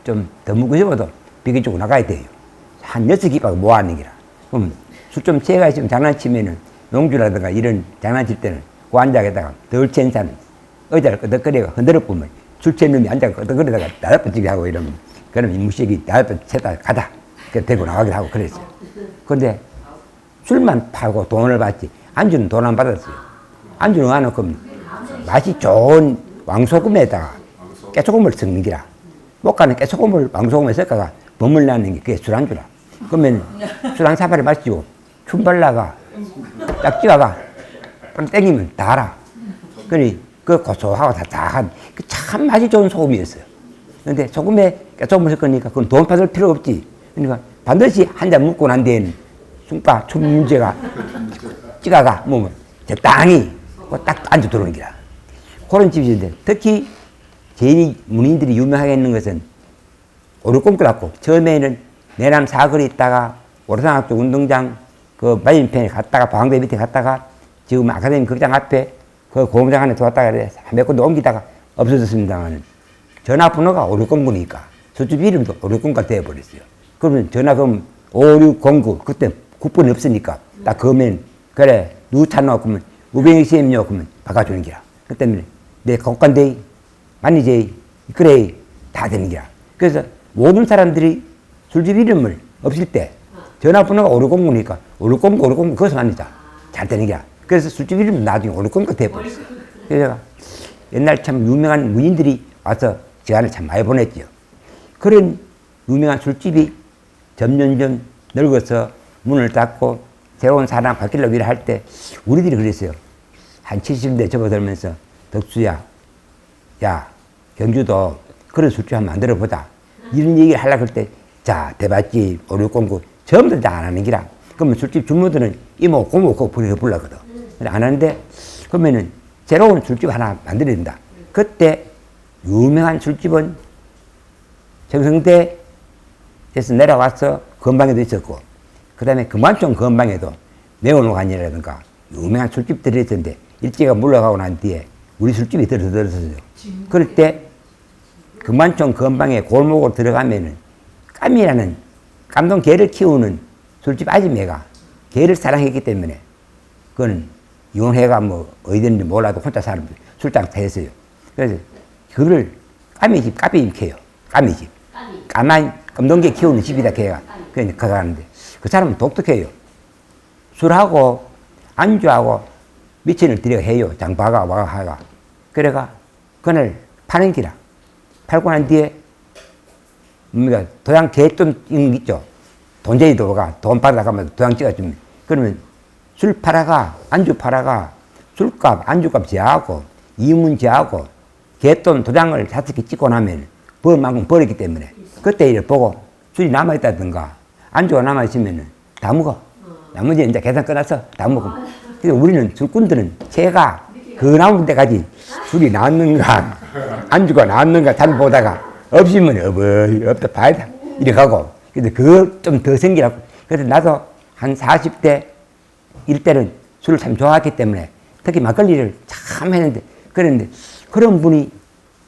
좀 더 묵고 싶어도 비켜주고 나가야 돼요. 한 6기밖에 모아하는 기라. 그럼 술 좀 취해가 있으면 장난치면은 농주라든가 이런 장난칠 때는 그 앉아에다가 덜 취한 사람 의자를 끄덕거리가 흔들어 보면 술 취한 놈이 앉아가 끄덕거리다가 나다번지게 하고 이러면 그러면 이 무식이 나다번 채다 가다 데리고 나가기도 하고 그랬어요. 그런데 술만 팔고 돈을 받지 안주는 돈 안 받았어요. 안주는 안 하고 맛이 좋은 왕소금에다가 깨소금을 섞는 기라. 못 가는 깨소금을 왕소금에 섞어가 버물 나는 게 그게 술안주라. 그러면 술 한 사발을 마시고 춤발라가 짝지가가 좀 땡기면 다 알아. 그러니 그 고소하고 다다한 그 참 맛이 좋은 소금이었어요. 근데 소금에 깨소금을 섞으니까 그건 돈 받을 필요 없지. 그러니까 반드시 한 잔 먹고 난 뒤에는 춤바 춤 문제가 찌가가 뭐 적당히 딱 앉아 들어오는 기라. 그런 집인데 특히 제일 문인들이 유명하게 있는 것은 오르꼼꾸라고 처음에는 내남 사거리 있다가 오르산학교 운동장 그 맞은편에 갔다가 방대 밑에 갔다가 지금 아카데미 극장 앞에 그 공장 안에 들어왔다가 몇 군데 옮기다가 없어졌습니다만 전화번호가 오르꼼구니까 저쪽 이름도 오르꼼구가 되어버렸어요. 그러면 전화금 5609 그때 국번이 없으니까 딱 그러면 그래 누구 찾나 그러면 우병희씨엠요 그러면 바꿔주는 기라. 그 때문에 내 국간대이 만니제이 그래 다 되는 기라. 그래서 모든 사람들이 술집 이름을 없을 때 전화번호가 오르공구니까 오르공구 거기서 만니자 잘 되는 기라. 그래서 술집 이름은 나중에 오르공구가 되어버렸어요. 그래서 제가 옛날 참 유명한 문인들이 와서 시간을 참 많이 보냈죠. 그런 유명한 술집이 점점점 늙어서 문을 닫고 새로운 사람 바뀌려고 일을 할 때 우리들이 그랬어요. 한 70대 접어들면서 덕수야, 야 경주도 그런 술집 한번 만들어보자. 이런 얘기를 하려고 할 때 자 대밭집, 오류공구 전부 다 안 하는 기라. 그러면 술집 주무들은 이모 고모 꼭 불러거든. 안 하는데 그러면은 새로운 술집 하나 만들어야 된다. 그때 유명한 술집은 정성대에서 내려와서 건방에도 있었고 그 다음에 금관총 건방에도 매운호간이라든가 유명한 술집들이 있었는데 일제가 물러가고 난 뒤에 우리 술집이 들어섰어요. 그럴 때 금관총 건방에 골목으로 들어가면은 까미라는 깜동 개를 키우는 술집 아줌매가 개를 사랑했기 때문에 그거는 이혼해가 뭐 어디든지 몰라도 혼자 사는 술장 타였어요. 그래서 그를 까미집 까미집 캐요. 까미집. 까만 검동개 키우는 집이다 걔가. 그러니까 그가 가는데 그 사람은 독특해요. 술하고 안주하고 미친을 들여 해요. 장바가 와가 하가. 그래가 그날 파는 기라. 팔고 난 뒤에 뭡니까 도장 개돈 있죠. 돈쟁이 도가 돈 받아가면 도장 찍어주면 그러면 술 팔아가 안주 팔아가 술값 안주값 제하고 이문 제하고 개돈 도장을 5개 찍고 나면 벌 만큼 벌었기 때문에 그때 이를 보고 술이 남아있다든가 안주가 남아있으면 다 먹어. 나머지 이제 계산 끝나서 다 먹어. 그래서 우리는 술꾼들은 새가 그 나온 데까지 술이 나왔는가 안주가 나왔는가 잘 보다가 없으면 없다 봐야 돼. 이렇게 가고. 그래서 그거 좀 더 생기라고. 그래서 나도 한 40대 일대는 술을 참 좋아했기 때문에 특히 막걸리를 참 했는데 그런데 그런 분이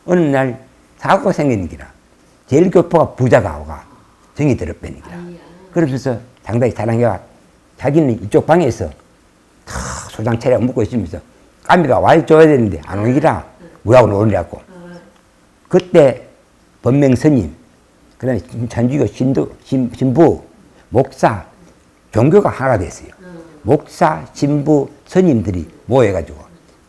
어느 날 사고가 생기는 기라. 제일 교포가 부자가 오가 정이 들어빼니까. 그러면서 상당히 사랑해가 자기는 이쪽 방에서 소장 차려 묵고 있으면서 까미가 와줘야 되는데 안 오기라 우리하고 놀으려고. 그때 법명 스님, 그 다음에 천주교 신부, 목사, 종교가 하나가 됐어요. 목사, 신부, 스님들이 모여가지고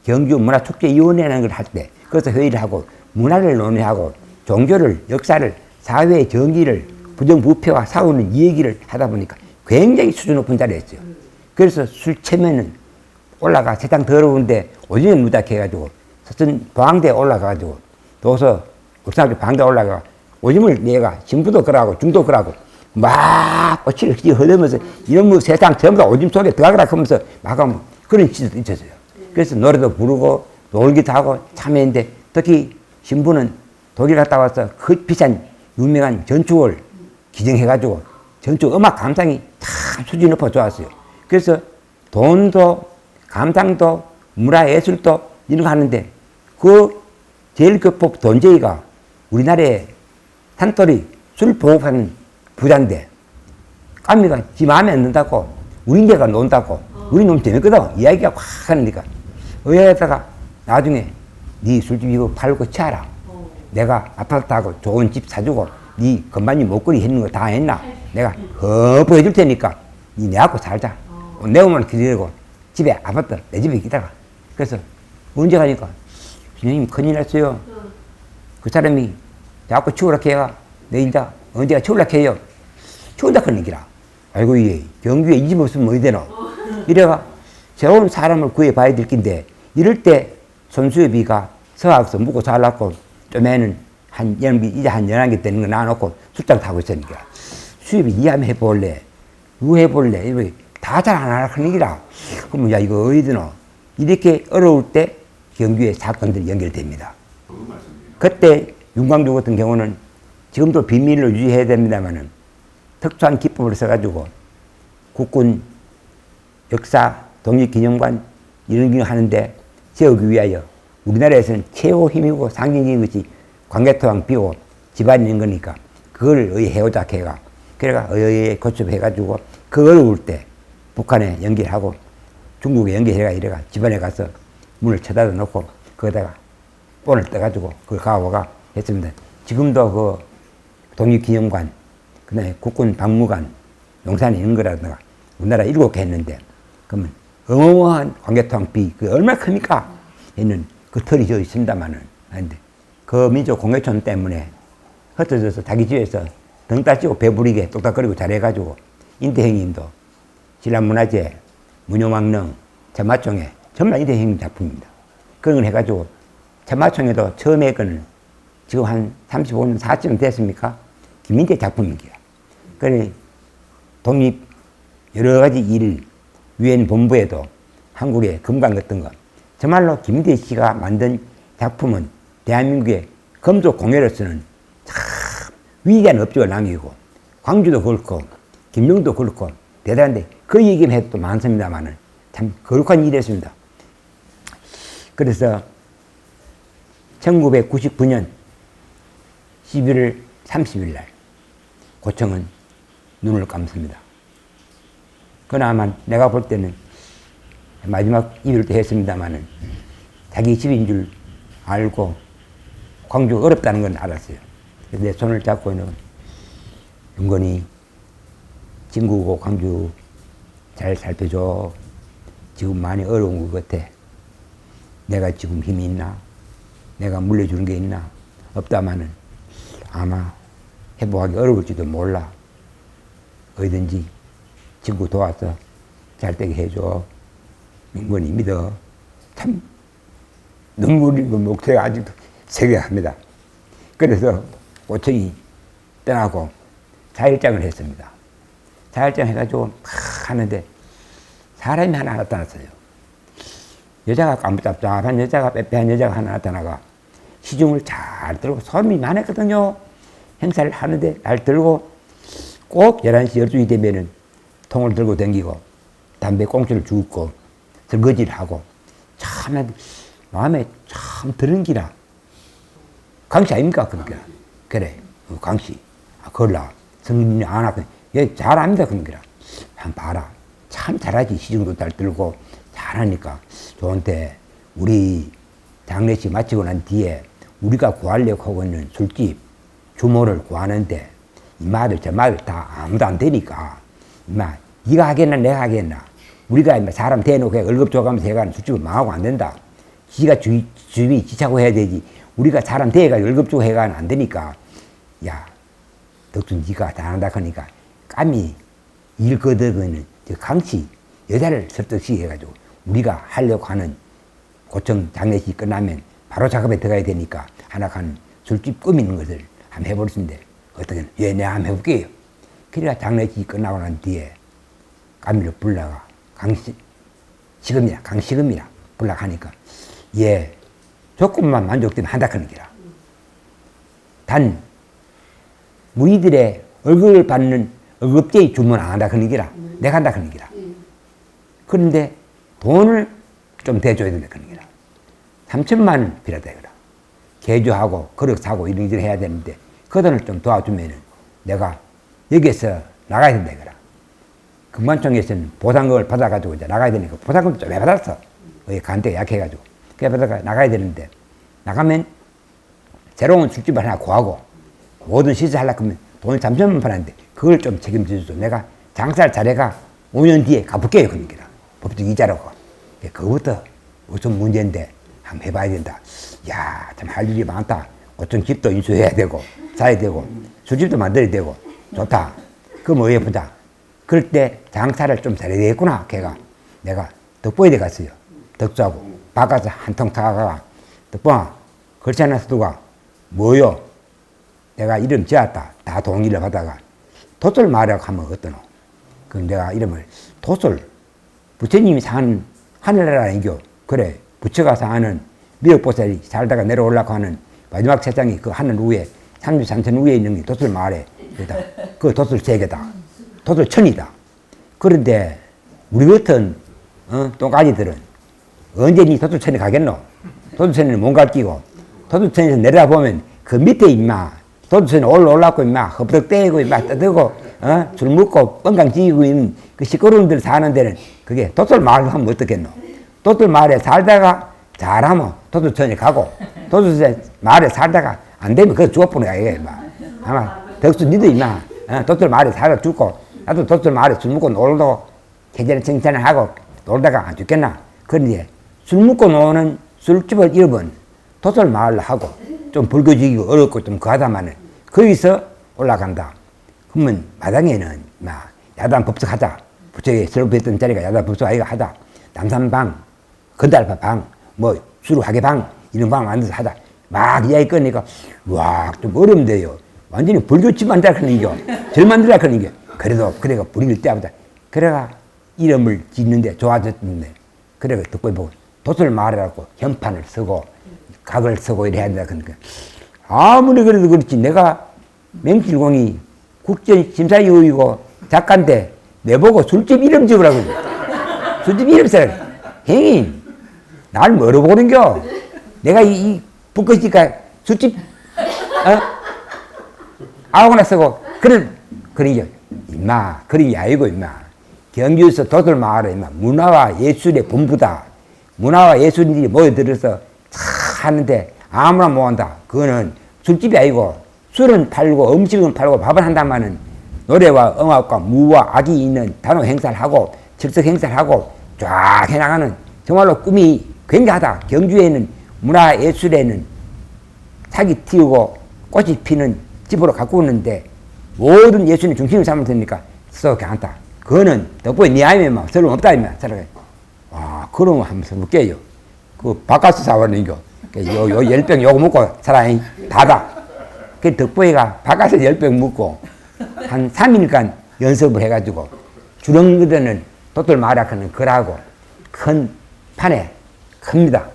경주 문화축제위원회라는 걸 할 때 거기서 회의를 하고 문화를 논의하고 종교를, 역사를, 사회의 정의를, 부정부패와 싸우는 이 얘기를 하다 보니까 굉장히 수준 높은 자리였어요. 그래서 술 채면은 올라가 세상 더러운데 오전에 무작해가지고 서천 보항대에 올라가가지고 도서 읍사교 방대 올라가 오줌을 내가 신부도 그러고 중도 그러고 막 어치를 흐르면서 이런 뭐 세상 전부 다 오줌 속에 들어가라 하면서 막 하면 그런 짓도 있었어요. 그래서 노래도 부르고 놀기도 하고 참여했는데 특히 신부는 독일 갔다 와서 그 비싼 유명한 전축을 기증해가지고 전축 음악 감상이 참 수준이 높아 좋았어요. 그래서 돈도 감상도 문화예술도 이런 거 하는데 그 제일교포 돈제이가 우리나라에 산토리 술 보급하는 부자인데 까미가 지 마음에 안 든다고 우리인제가 논다고 우리 너무 재밌거든 이야기가 확 하니까 의아하다가 나중에 네 술집 이거 팔고 치아라 내가 아파트하고 좋은 집 사주고 네 건반지 목걸이 했는 거 다 했나 내가 허브 해줄 테니까 네 내하고 살자 내 몸만 기다리고 집에 아파트 내 집에 있다가 그래서 언제 가니까 선생님 큰일 났어요. 그 사람이 자꾸 치우라 해가 내 이제 언제가 치우라 해요. 치운다 그런 얘기라. 아이고 예 경주에 이 집 없으면 뭐 되노. 이래가 새로운 사람을 구해봐야 될 낀데 이럴 때 손수협이가 서학서 묵고 살랐고 좀에는 한 연비 이제 한 11개 되는 거 놔놓고 출장 타고 있으니까 수협이 이 한번 해볼래 누구 해볼래 이거 다 잘 안 하라 그런 얘기라. 그러면 야 이거 어디 드노. 이렇게 어려울 때 경주의 사건들이 연결됩니다. 그때 윤광주 같은 경우는 지금도 비밀로 유지해야 됩니다만은 특수한 기법을 써가지고 국군 역사 독립기념관 이런 거 하는데 세우기 위하여 우리나라에서는 최고 힘이고 상징적인 것이 광개토왕 비고 집안이 있는 거니까 그걸 의해오자 해가 그래가 의에 고첩해가지고 그 어려울 때 북한에 연결하고 중국에 연결해가 이래가 집안에 가서 문을 쳐닫아 놓고 거기다가 본을 떠가지고 그걸 가오가 했습니다. 지금도 그 독립기념관, 그 다음에 국군 박물관, 용산에 있는 거라든가 우리나라 7개 했는데 그러면 어마어마한 광개토왕비 그 얼마나 큽니까? 있는 그 털이 저 있습니다만은 근데 그 민족 공예촌 때문에 흩어져서 자기 집에서 등 따지고 배부리게 똑딱거리고 잘해가지고 인태형님도 신라문화재, 문효망릉, 천마총회 전부 인태형님 작품입니다. 그런 걸 해가지고 천마총회도 처음에 거는 지금 한 35년, 40년 됐습니까? 김민태 작품입니다. 그래 독립 여러 가지 일, 유엔 본부에도 한국의 금강 같은 거 정말로 김민태 씨가 만든 작품은 대한민국의 금속 공예로서는 참 위대한 업적을 남기고 광주도 그렇고 김명도 그렇고 대단한데 그 얘기는 해도 또 많습니다만은 참 거룩한 일이었습니다. 그래서 1999년 11월 30일 날 고청은 눈을 감습니다. 그나마 내가 볼 때는 마지막 이별 때 했습니다마는 자기 집인 줄 알고 광주가 어렵다는 건 알았어요. 그래서 내 손을 잡고 있는 윤건이 진구고 광주 잘 살펴줘. 지금 많이 어려운 것 같아. 내가 지금 힘이 있나? 내가 물려주는 게 있나? 없다마는 아마 회복하기 어려울지도 몰라. 어디든지 친구 도와서 잘 되게 해줘. 민건이 믿어. 참 눈물이 목소리가 아직도 세게합니다. 그래서 고청이 떠나고 자일장을 했습니다. 자일장 해가지고 막 하는데 사람이 하나 나타났어요. 여자가 깜짝깜짝한 여자가 빼빼한 여자가 하나 나타나가 시중을 잘 들고 손이 많았거든요. 행사를 하는데 날 들고 꼭 11시 12시 되면은 통을 들고 다니고 담배 꽁초를 주고 설거지를 하고 참 마음에 참 드는 기라. 강씨 아닙니까? 그러니까 그래 강씨 걸라 성인이 안 하고 얘잘 압니다. 그러니까 한번 봐라. 참 잘하지. 시중도 잘 들고 잘하니까 좋은데 우리 장례식 마치고 난 뒤에 우리가 구하려고 하고 있는 술집 주모를 구하는데 이 말을 저 말을 다 아무도 안 되니까 임마 네가 하겠나 내가 하겠나 우리가 임마 사람 대놓고 월급 줘가면서 해가는 술집은 망하고 안 된다. 지가 주위 지차고 해야 되지. 우리가 사람 대가 월급 주고 해가는 안 되니까 야 덕순 네가 잘한다 하니까 감히 일 거덕은 저 강씨 여자를 설득시켜 해가지고 우리가 하려고 하는 고청 장례식 끝나면 바로 작업에 들어가야 되니까 하나 간 술집 꾸미는 것을 한번 해볼 수 있는데 어떻게 예 내가 한번 해볼게요. 그래가 장례식 끝나고 난 뒤에 까미를 불러가 강시금이라 불러가 하니까 예 조금만 만족되면 한다 하는 기라. 단 무의들의 월급을 받는 월급제의 주문 안 한다 하는 기라. 내가 한다 하는 기라. 그런데 돈을 좀 대줘야 된다 하는 기라. 3천만 원 필요하다 이거라. 개조하고 그릇 사고 이런 해야 되는데 그 돈을 좀 도와주면은 내가 여기에서 나가야 된다 이거라. 금관청에서는 보상금을 받아가지고 이제 나가야 되니까 보상금도 좀 받았어. 간대가 약해가지고. 그래 받아가 나가야 되는데 나가면 새로운 술집을 하나 구하고 모든 시설 하려고 하면 돈을 3천만 받았는데 그걸 좀 책임져줘서 내가 장사를 잘해가 5년 뒤에 갚을게요. 그러니까 법적 이자라고. 그것부터 우선 문제인데 한번 해봐야 된다. 야, 참 할 일이 많다. 어떤 집도 인수해야 되고 사야 되고 술집도 만들어야 되고 좋다. 그럼 뭐 해보자. 그럴 때 장사를 좀 잘해야 되겠구나. 걔가 내가 덕보에 갔어요. 덕수하고 바꿔서 한 통 타가가 덕보아 글씨 하나 써두가 뭐요? 내가 이름 지었다. 다 동의를 받아가 도솔 마을이라고 하면 어떠노? 그럼 내가 이름을 도솔 부처님이 사는 하늘나라 이교 그래 부처가 사는 미륵보살이 살다가 내려오려고 하는 마지막 세상이 그 하늘 위에 33천 위에 있는 게 도솔 마을에 그 도솔 세계다. 도솔 천이다. 그런데 우리 같은 똥가지들은 언제 니 도솔천에 가겠노? 도솔천에는 몸갈 끼고 도솔천에서 내려다보면 그 밑에 임마 도솔천에 올라올라고 임마 흡덕대고 임마 떠들고 술 먹고 뻥강 지기고 있는 그 시끄러운들 사는 데는 그게 도솔 마을 하면 어떻겠노? 도솔 마을에 살다가 잘하면 도솔천에 가고 도솔천 마을에 살다가 안 되면 그거 죽어보는 거야 임마. 아마 덕수 니도 임마 도솔 마을에 살아 죽고 나도 도솔 마을에 술 먹고 놀고 계절 칭찬을 하고 놀다가 안 죽겠나? 그런데 술 먹고 노는 술집을 잃어본 도솔 마을로 하고 좀 불교지기고 어렵고 좀 그하다마는 거기서 올라간다. 그러면 마당에는 막 야단 법석하자. 부처에 설법했던 자리가 야단 법석 아이가 하자. 남산방, 건달파방, 뭐 수루하계방 이런 방 만들어서 하자. 막 이야기 꺼내니까 와 좀 어렵네요. 완전히 불교집 만들라 그러는 겨. 절 만들라 그러는 겨. 그래도 그래가 불일 때보다 그래가 이름을 짓는데 좋아졌는데 그래가 듣고 보고 도솔 마을이라고 현판을 쓰고 각을 쓰고 이래야 된다 그러니까 아무리 그래도 그렇지 내가 맹칠공이 국제심사위원이고 작가인데 내보고 술집 이름 지으라고 술집 이름 써라. 형님 날 뭐로 보는겨? 내가 이 북거시니까 술집 아무거나 쓰고 그런 게 임마 그런 게 아니고 임마 경주에서 도솔 마을은 임마 문화와 예술의 본부다. 문화와 예술인들이 모여들어서 하는데 아무나 못한다. 그거는 술집이 아니고 술은 팔고 음식은 팔고 밥을 한다마는 노래와 음악과 무와 악이 있는 단호 행사를 하고 철석 행사를 하고 쫙 해나가는 정말로 꿈이 굉장하다. 경주에는 문화 예술에는 사기 튀우고 꽃이 피는 집으로 갖고 오는데 모든 예수님 중심을 삼으니까 썩 않다. 그거는 덕분에 네 아이면 막 서로 없다 이면 살아가. 와, 그러면 한번 볼게요. 그 바카스 사와는 이거 요 10병 요거 먹고 살아이 다다. 그 덕분에가 바카스 10병 먹고 한 3일간 연습을 해가지고 주렁거드는 도토리 마라크는 그라고 큰 판에 큽니다.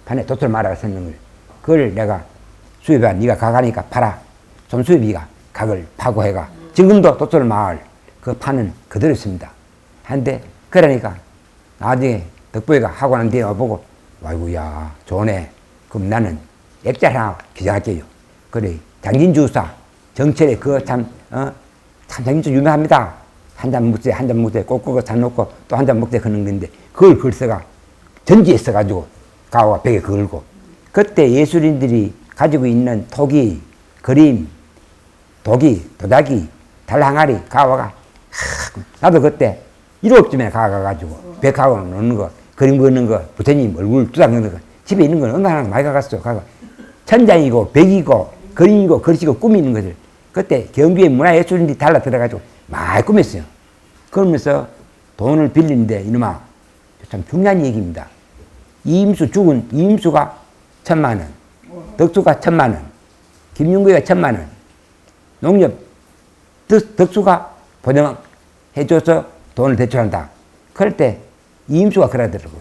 판에 도토리 마라가 섰는 걸 그걸 내가 수입아 네가 가가니까 팔아. 손수입이가 각을 파고 해가 지금도 도토리 마을 그 판은 그대로 있습니다. 한데 그러니까 나중에 덕보이가 하고 난 뒤에 와보고 아이고야 좋네. 그럼 나는 액자를 하나 기증할게요. 그래 장진주사 정철에 그거 참 장진주 유명합니다. 한 잔 먹되 한 잔 먹되 꼭꼭 잔 놓고 또 한 잔 먹되 그런 건데 그걸 글쎄가 전지에 써가지고 가와 벽에 걸고 그때 예술인들이 가지고 있는 토기, 그림, 도기, 도자기, 달항아리, 가와가 나도 그때 1호쯤에 가가지고 벽하고 놓는 거, 그림 그리는 거, 부처님 얼굴 두장는 거 집에 있는 건 얼마나 많이 가갔어. 가가 천장이고 벽이고 그림이고 글씨고 꾸미는 것을 그때 경주에 문화예술인들이 달라 들어가지고 많이 꾸몄어요. 그러면서 돈을 빌리는데 이놈아 참 중요한 얘기입니다. 이임수 죽은 이임수가 1,000만 원, 덕수가 1,000만 원, 김윤구가 1,000만 원, 농협 덕수가 보정해줘서 돈을 대출한다. 그럴 때 이임수가 그러더라고요.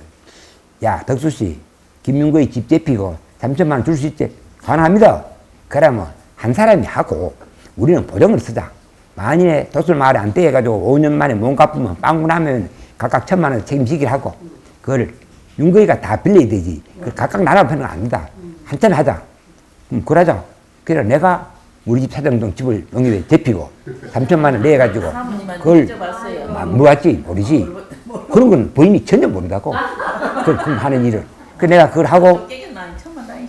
야 덕수씨 김윤구의 집 잡히고 3,000만 원 줄 수 있지? 가능합니다. 그러면 한 사람이 하고 우리는 보정을 쓰자. 만일에 도술 마을에 안 떼해가지고 5년 만에 못 갚으면 빵꾸 나면 각각 1,000만 원 책임지기를 하고 그걸 윤거이가 다 빌려야 되지. 각각 나눠 파는 건 아니다. 한참 하자. 그러자. 그래 내가 우리 집 사정동 집을 농협에 대피고 3,000만 원 내가지고 그걸 물었지 모르지. 그런 건 본인이 전혀 모른다고. 그럼 하는 일을. 그 내가 그걸 하고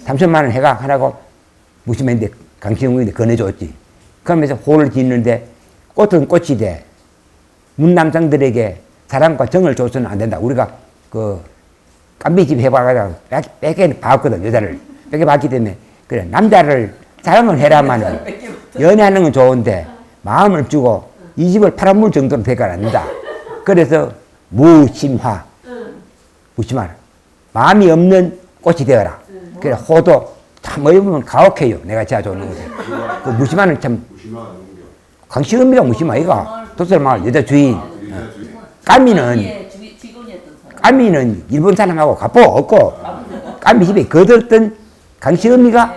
3,000만 원 해가 하라고 무심했는데 강치영국인데 건네줬지. 그러면서 홀을 짓는데 꽃은 꽃이 돼. 문남성들에게 사랑과 정을 줘서는 안 된다. 우리가 그 깜비집 해봐가지고 뺏게 봤거든. 여자를 뺏게 봤기 때문에 그래 남자를 사랑을 해라마는 연애하는 건 좋은데 마음을 주고 이 집을 팔아물 정도는 되가 않는다. 그래서 무심화 무심하라. 마음이 없는 꽃이 되어라. 그래 호도 참 어이보면 가혹해요. 내가 제가 좋는 거지. 그 무심화는 참 강시음이가 무심화이가 도설마을 여자 주인. 까미는 일본 사람하고 갑보 없고 까미 집에 거들었던 강시음이가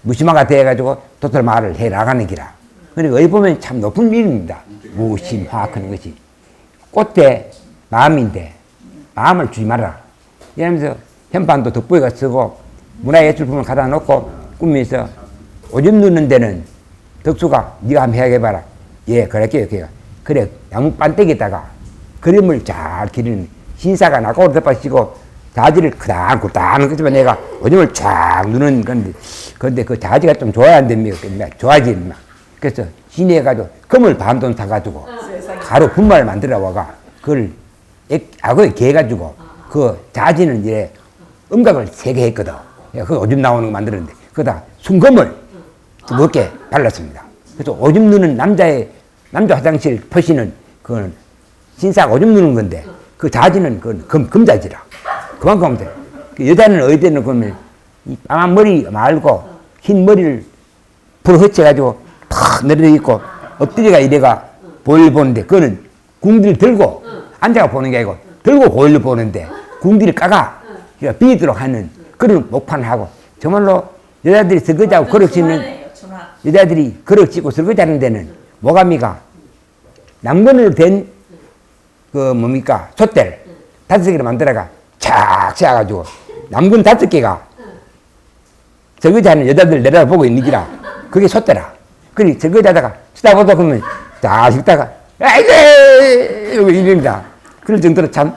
무심화가 돼가지고 도설마을을 해 나가는 기라. 그러니까 어이 보면 참 높은 일입니다. 무심화 하는 것이 꽃대 마음인데 마음을 주지 말아라. 이러면서 현판도 덕보이가 쓰고 문화예술품을 갖다 놓고 꾸미면서 오줌 누는 데는 덕수가 네가 한번 해야해봐라. 예, 그럴게요. 그래, 나무 반대기에다가 그림을 잘 그리는 신사가 나고를 덮어쓰고 자지를 크당크당 그지만 내가 오줌을 쫙 누는 건데 근데 그 자지가 좀 좋아야 안 됩니까? 좋아지 막. 그래서 신해가지고 금을 반돈 사가지고 가루 분말을 만들어 와가 그걸 악어에 개가지고 그 자지는 이제 음각을 3개 했거든. 그 오줌 나오는 거 만들었는데 그다 순금을 두껍게 발랐습니다. 그래서 오줌 누는 남자 화장실 퍼시는 그건 신사가 오줌 누는 건데 그 자지는 그건 금자지라. 그만큼 하면 돼. 그 여자는 어디에는 그러면 까만 머리 말고 흰 머리를 불어 흩쳐가지고 탁 내려 있고 엎드려가 이래가 볼일 보는데 그거는 궁디를 들고 앉아가 보는 게 아니고 들고 볼일 보는데 궁디를 까가 비도록 하는 그런 목판을 하고 정말로 여자들이 설거지하고 그릇 씻는 여자들이 그릇 씻고 설거지하는 데는 모가미가 남건으로 된 그 뭡니까 솥대를 5개를 만들어가 착 세워가지고 남건 5개가 설거지하는 여자들 내려다보고 있는 기라 그게 솥대라. 그리 설거지하다가 쳐다보다 보면 다 식다가 아이고 이럽니다. 그럴 정도로 참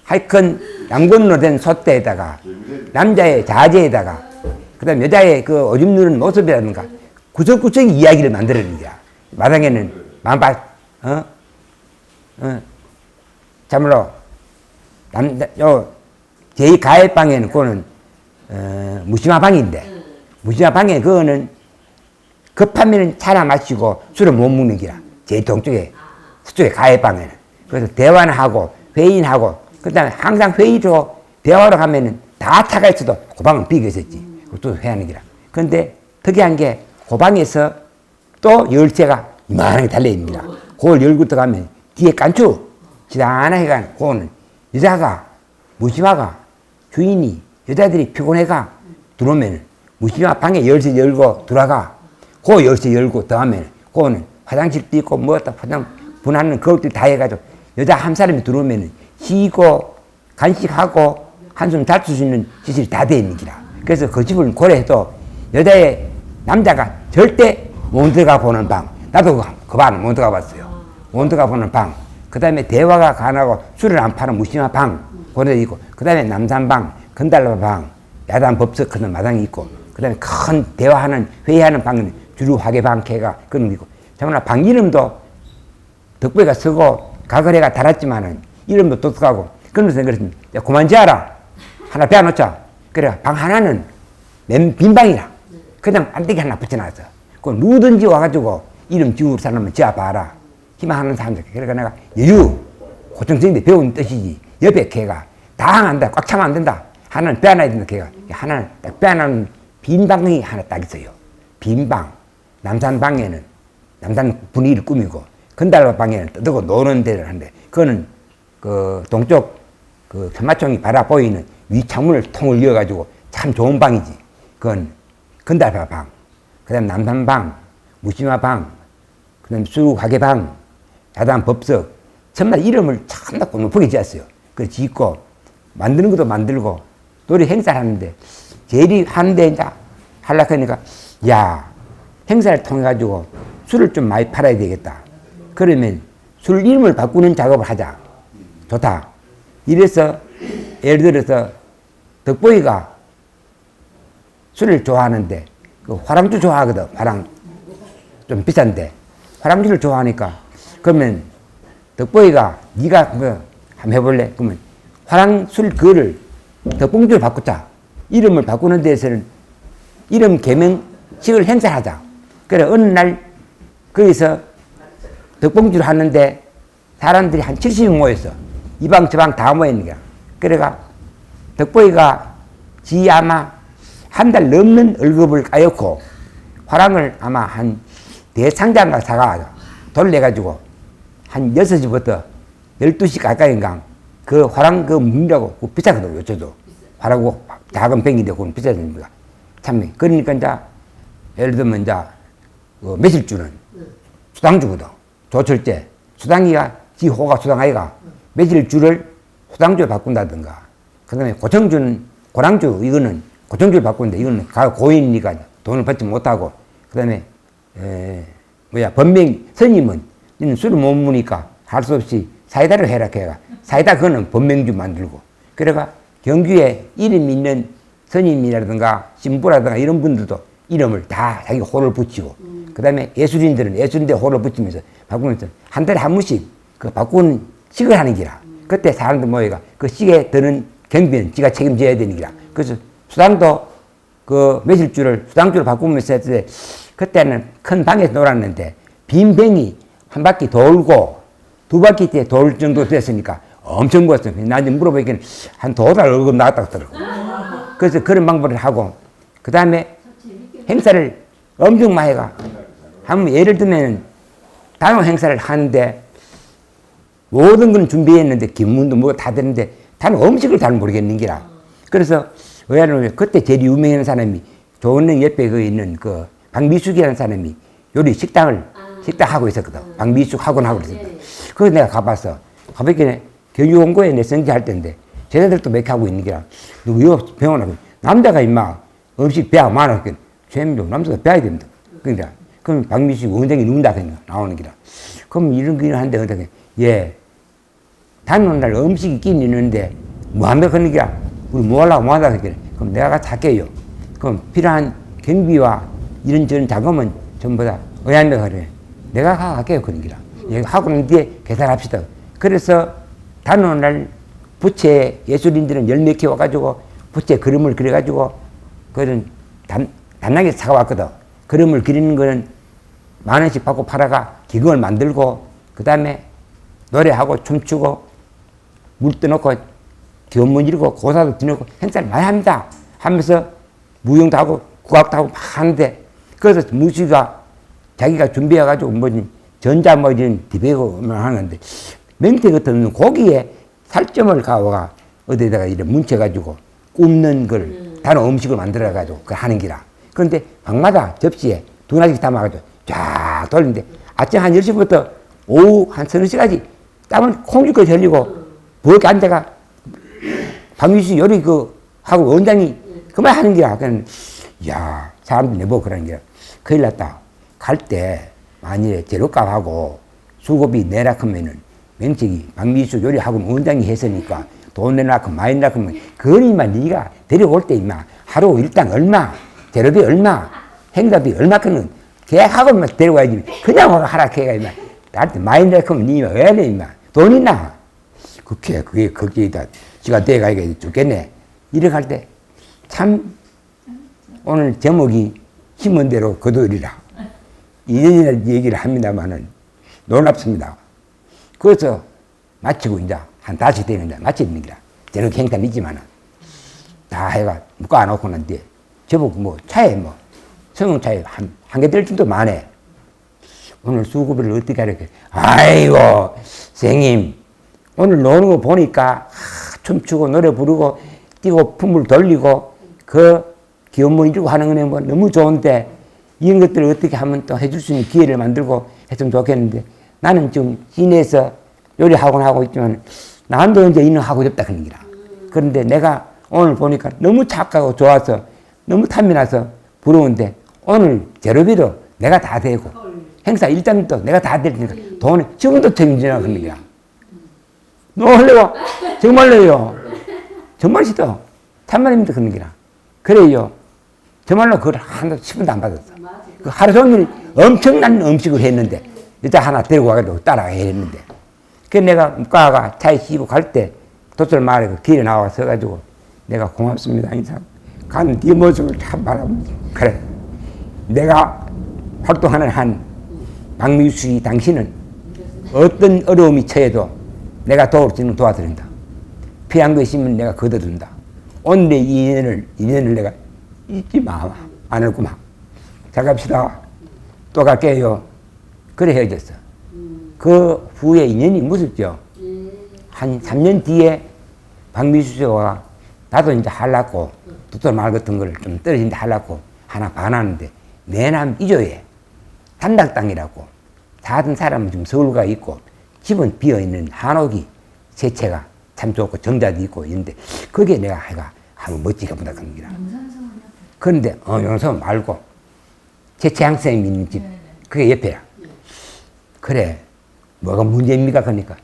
하여튼 남건으로 된 솥대에다가 남자의 자제에다가 그 다음 여자의 그 오줌 누는 모습이라든가 구석구석 이야기를 만들어내는 거야. 마당에는 만발 참으로 제2 가해방에는 그거는 무심화 방인데 무시마 방에 그거는 급하면 차나 마시고 술을 못 먹는 기라. 제 동쪽에, 서쪽에 가해방에는. 그래서 대화는 하고, 회의는 하고, 그 다음에 항상 회의로, 대화로 가면은 다 차가 있어도 그 방은 비게 있었지. 또 회하는 기라. 그런데 특이한 게, 그 방에서 또 열쇠가 이만하게 달려있는 기라. 그걸 열고 들어가면 뒤에 깐추, 지단하게 가는, 그거는 여자가, 무시마가, 주인이, 여자들이 피곤해가 들어오면 무시마 방에 열쇠 열고 들어가. 그 열쇠 열고 들어가면 그거는 화장실도 있고 뭐다 분하는 그것들 다 해가지고 여자 한 사람이 들어오면 쉬고 간식하고 한숨 잘 수 있는 짓이 다 돼 있는 기라. 그래서 그 집을 고려해도 여자의 남자가 절대 못 들어가 보는 방. 나도 그 방은 못 들어가 봤어요. 못 들어가 보는 방. 그 다음에 대화가 가능하고 술을 안 파는 무시마 방 고려돼 있고, 그 다음에 남산방, 건달바 방, 야단 법석 그런 마당이 있고, 그 다음에 큰 대화하는 회의하는 방은 주로 화개방 개가 그런 게 있고, 정말 방 이름도 덕배가 쓰고 가거래가 달았지만은 이름도 독특하고, 그러면서 그랬습니다. 야, 그만 지어라. 하나 빼놓자. 그래, 방 하나는 빈 방이라. 그냥 안되게 하나 붙여놨어. 그 누구든지 와가지고 이름 지을 사람은 지어봐라. 희망하는 사람들. 그러니까 내가 여유, 고정적인데 배운 뜻이지. 옆에 개가 다 한다. 꽉 차면 안 된다. 하나는 빼놔야 된다. 개가. 하나는 딱 빼놓은 빈 방이 하나 딱 있어요. 빈 방. 남산 방에는 남산 분위기를 꾸미고, 건달바 방에는 떠들고 노는 데를 하는데, 그거는 그 동쪽 그 천마총이 바라 보이는 위 창문을 통을 이어가지고 참 좋은 방이지. 그건 건달바 방. 그 다음 남산 방, 무시마 방, 그 다음 수화개 방, 야단 법석. 정말 이름을 참 높게 지었어요. 그걸 짓고, 만드는 것도 만들고, 노래 행사를 하는데, 제일이 하는데 이제 하려고 하니까, 야, 행사를 통해가지고 술을 좀 많이 팔아야 되겠다. 그러면 술 이름을 바꾸는 작업을 하자. 좋다. 이래서, 예를 들어서, 덕보이가 술을 좋아하는데, 그 화랑주 좋아하거든. 화랑. 좀 비싼데. 화랑주를 좋아하니까, 그러면 덕보이가 네가 그거 한번 해볼래? 그러면 화랑술 그거를 덕봉주를 바꾸자. 이름을 바꾸는 데서는 이름 개명식을 행사하자. 그래 어느 날 거기서 덕봉주를 하는데 사람들이 한 70명 모였어. 이 방 저 방 다 모였는 거야. 그래가 덕보이가 지 아마 한 달 넘는 월급을 까였고 화랑을 아마 한 대상자인가 사가 돌려가지고 한 6시부터 12시 가까이인가 그 화랑 그 문이라고 비싸거든요. 요즘도 화랑고 작은 병인데 그건 비싸니까 참. 그러니까 이제 예를 들면 이제 그 매실주는 수당주거든. 조철제 수당이가 지 호가 수당아이가 매실주를 수당주에 바꾼다든가, 그 다음에 고청주는 고랑주, 이거는 고청주를 바꾸는데 이거는 고인이니까 돈을 받지 못하고, 그 다음에 번명 스님은 이는 술을 못 먹으니까 할 수 없이 사이다를 해라 해가 사이다 그거는 번명주 만들고, 그래가 경주에 이름 있는 스님이라든가 신부라든가 이런 분들도 이름을 다 자기 호를 붙이고, 그 다음에 예술인들은 예술인들 호를 붙이면서 바꾸면서 한 달에 한 번씩 그 바꾸는 식을 하는 기라. 그때 사람들 모여가 그 식에 드는 경비는 지가 책임져야 되는 기라. 그래서 수당도 그 매실주를 수당주를 바꾸면서 했을 때 그때는 큰 방에서 놀았는데 빈 병이 한 바퀴 돌고 두 바퀴 돌 정도 됐으니까 엄청 부었어요. 나한테 물어보니까 한 2달 월급 나갔다고 하더라고. 그래서 그런 방법을 하고, 그 다음에 행사를 엄청 많이 해가. 한 예를 들면 다른 행사를 하는데 모든 건 준비했는데 김문도 뭐 다 되는데 다른 음식을 잘 모르겠는 기라. 그래서 왜냐면 그때 제일 유명한 사람이 조은행 옆에 그 있는 그 박미숙이라는 사람이 요리 식당 하고 있었거든. 박미숙 학원 하고 있었거든. 그래서 내가 가봤어. 가봤더니 경유원고에 내 성지할 때인데 쟤네들도 몇 개 하고 있는 게라. 누구 요 병원 하고 남자가 임마 음식 배가 많아. 쟤도 남자가 배야 됩니다. 그러니까 그럼 박미숙 원장이 누군다 그러니까 나오는 기라. 그럼 이런 거 한데 어떻게 예 다른 날 음식이 있긴 있는데 뭐 하면 그런 게야. 우리 뭐 하려고 뭐 하려고 그래. 그럼 내가 같이 할게요. 그럼 필요한 경비와 이런저런 자금은 전부 다 의한다 그래. 내가 할게요 그런 기라. 하고 난 뒤에 계산합시다. 그래서 다른 날 부채 예술인들은 10몇 개 와가지고 부채 그림을 그려가지고 그런 단락에 사가왔거든. 그림을 그리는 거는 10,000원씩 받고 팔아가 기금을 만들고 그 다음에 노래하고 춤추고 물 떠놓고 기원문 이루고 고사도 지내고 행사를 많이 합니다. 하면서 무용도 하고 국악도 하고 막 하는데 그래서 무시가 자기가 준비해가지고 전자 이런 디베이거만 하는데 맹태 같은 고기에 살점을 가와가 어디다가 이렇게 뭉쳐가지고 굽는 걸 다른 음식을 만들어가지고 그걸 하는 기라. 그런데 방마다 접시에 2나씩 담아가지고 쫙 돌리는데 아침 한 10시부터 오후 한 3시까지 땀을 콩줄까지 흘리고 부엌에 앉아가 박미수 요리 하고 원장이 그만 하는 기라. 그냥 야 사람들이 내보고 그러는 기라. 큰일 났다. 갈 때 만일에 재료값하고 수고비 내라 하면은 명칭이 박미수 요리하고 원장이 했으니까 돈 내라 하면 많이 내라 하면 그거니만 네가 데리고 올 때 임마 하루 일당 얼마 재료비 얼마 행사비 얼마큼은 계약하고만 데려가야지 그냥 하라 해가 임마 나한테 많이 내라 하면 니가 왜 내 임마 돈 있나 그게 걱정이다 지가 내가 이게 죽겠네 이렇게 할 때 참 오늘 제목이 힘은 대로 거두리라 2년이나 얘기를 합니다만은 놀랍습니다. 그래서 마치고 이제 한 5시 되는 이제 마치는 기라. 저는 행사 있지만은 다 해가 묶어놓고 난데 저보고 차에 성형차에 한 개 될 줄도 많네. 오늘 수고비를 어떻게 하려고 아이고 선생님 오늘 노는 거 보니까 춤추고 노래 부르고 뛰고 품을 돌리고 그 기원문 이루고 하는 거는 너무 좋은데 이런 것들을 어떻게 하면 또 해줄 수 있는 기회를 만들고 했으면 좋겠는데 나는 좀 시내에서 요리학원 하고 있지만 나도 이제 이는 하고 싶다 그런 기라. 그런데 내가 오늘 보니까 너무 착하고 좋아서 너무 탐이 나서 부러운데 오늘 재료비도 내가 다 대고 행사 일정도 내가 다 될 테니까 돈은 지금도 책임지나 그런 기라. 놀래요. 정말로요. 정말이죠. 참말입니다 그런 기라. 그래요. 정말로 그걸 하나도 10분도 안 받았어. 그 하루 종일 엄청난 음식을 했는데 여자 하나 데리고 와가지고 따라가 했는데 그래서 내가 문과가 차에 싣고 갈 때 도철 마을에 그 길에 나와 서가지고 내가 고맙습니다 인사 가는 네 모습을 참 바라봅니다. 그래 내가 활동하는 한 박미수이 당신은 어떤 어려움이 처해도 내가 도울 수 있는 도와드린다. 필요한 거 있으면 내가 걷어준다. 오늘의 인연을 내가 잊지 마. 안 했구만. 잘 갑시다. 또 갈게요. 그래 헤어졌어. 그 후에 인연이 무섭죠. 한 3년 뒤에 박미수 씨가 나도 이제 하려고 도토 말 같은 걸 좀 떨어진다 하려고 하나 반하는데 내남 이조에 단락당이라고 사던 사람은 지금 서울가 있고 집은 비어있는 한옥이 세 채가 참 좋고 정자도 있고 있는데 거기에 내가 한번 멋지게 보다 그런 기라. 그런데 용서 말고 제 재향생이 있는 집 그게 옆에야. 그래 뭐가 문제입니까? 그러니까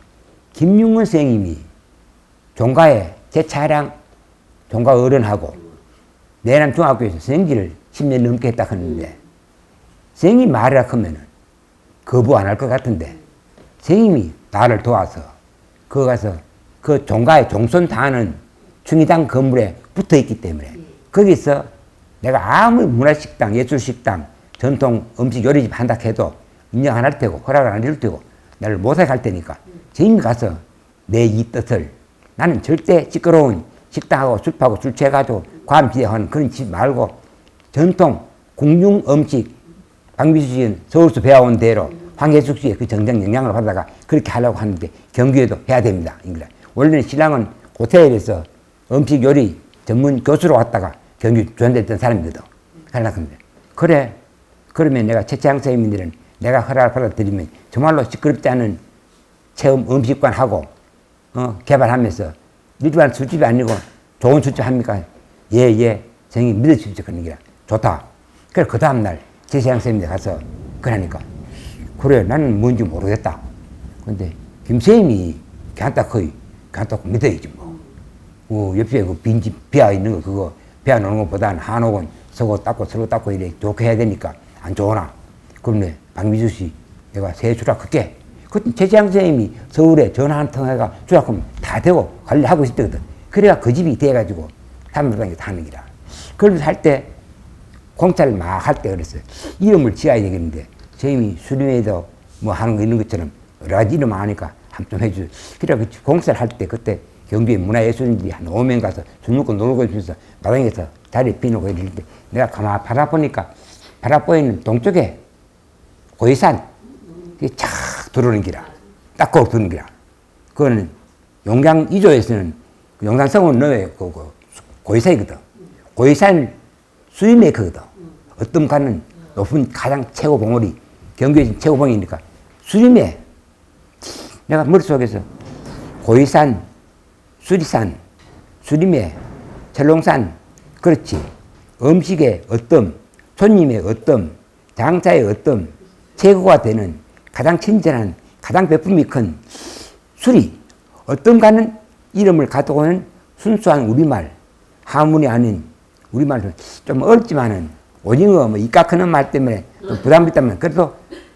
김용원 선생님이 종가에 제 차량 종가 어른하고 내남 중학교에서 생기를 10년 넘게 했다 하는데 선생님이 말이라 하면은 거부 안 할 것 같은데 선생님이 나를 도와서 거기 가서 그 종가에 종손 다하는 충의당 건물에 붙어 있기 때문에 거기서 내가 아무리 문화식당, 예술식당, 전통 음식 요리집 한다 해도 인정 안 할 테고 허락을 안 해줄 테고 나를 모색할 테니까 선생님이 가서 내 이 뜻을 나는 절대 시끄러운 식당하고 술하고 술 취해가지고 과음지대하는 그런 집 말고 전통 궁중 음식 박미수 씨는 서울서 배워온 대로 황혜숙 씨의 그 정정 영향을 받아가 그렇게 하려고 하는데 경기에도 해야 됩니다. 원래는 신랑은 호텔에서 음식 요리 전문 교수로 왔다가 경기 조연됐던 사람이거든. 하려는데 그래 그러면 내가 최채양 선생님들은 내가 허락을 받아들이면 정말로 시끄럽지 않은 체험 음식관 하고 개발하면서 일반 술집이 아니고 좋은 술집 합니까? 예 선생님 믿어주십시오. 그런 게 좋다. 그래 그 다음날 최채양 선생님들 가서 그러니까 그래 나는 뭔지 모르겠다. 근데 김 선생님이 걔한테 믿어야지 뭐. 옆에 그 빈집 비어 있는 거 그거 비어 놓는 것보다는 한옥은 서로 닦고 이래 좋게 해야 되니까 안 좋으나. 그러면 박미수 씨 내가 새 주락할게. 그때 최재양 선생님이 서울에 전화 한 통 해가 주락하면 다 되고 관리하고 있었거든. 그래가 그 집이 돼가지고 담배방에 타는 기라. 그러면서 할 때 공차를 막 할 때 그랬어요. 이름을 지어야 되겠는데, 저희이 수림회에도 뭐 하는 거 있는 것처럼 여러 가지 이름 아니까 한 좀 해주세요. 그래, 공사를 할 때 그때 경주에 문화예술인들이 한 5명 가서 술 먹고 놀고 있으면서 마당에서 자리 비놓고 이럴 때 내가 가만 바라보니까 바라보이는 동쪽에 고이산, 그게 착 들어오는 기라. 딱 거기 들어오는 기라. 그거는 용량 2조에서는 용산성은 너의 고이산이거든. 고이산 수림메이커거든. 어떤 가는 높은 가장 최고 봉우리, 경주에 최고 봉이니까 수림메. 내가 머릿속에서 고이산, 수리산, 수림메, 철롱산, 그렇지. 음식의 어떤, 손님의 어떤, 장사의 어떤, 최고가 되는 가장 친절한, 가장 배품이 큰 수리. 어떤 가는 이름을 가지고 오는 순수한 우리말, 하문이 아닌 우리말도 좀 어렵지만은 오징어 뭐 이까 크는 말 때문에 좀 부담이 있다면 그래도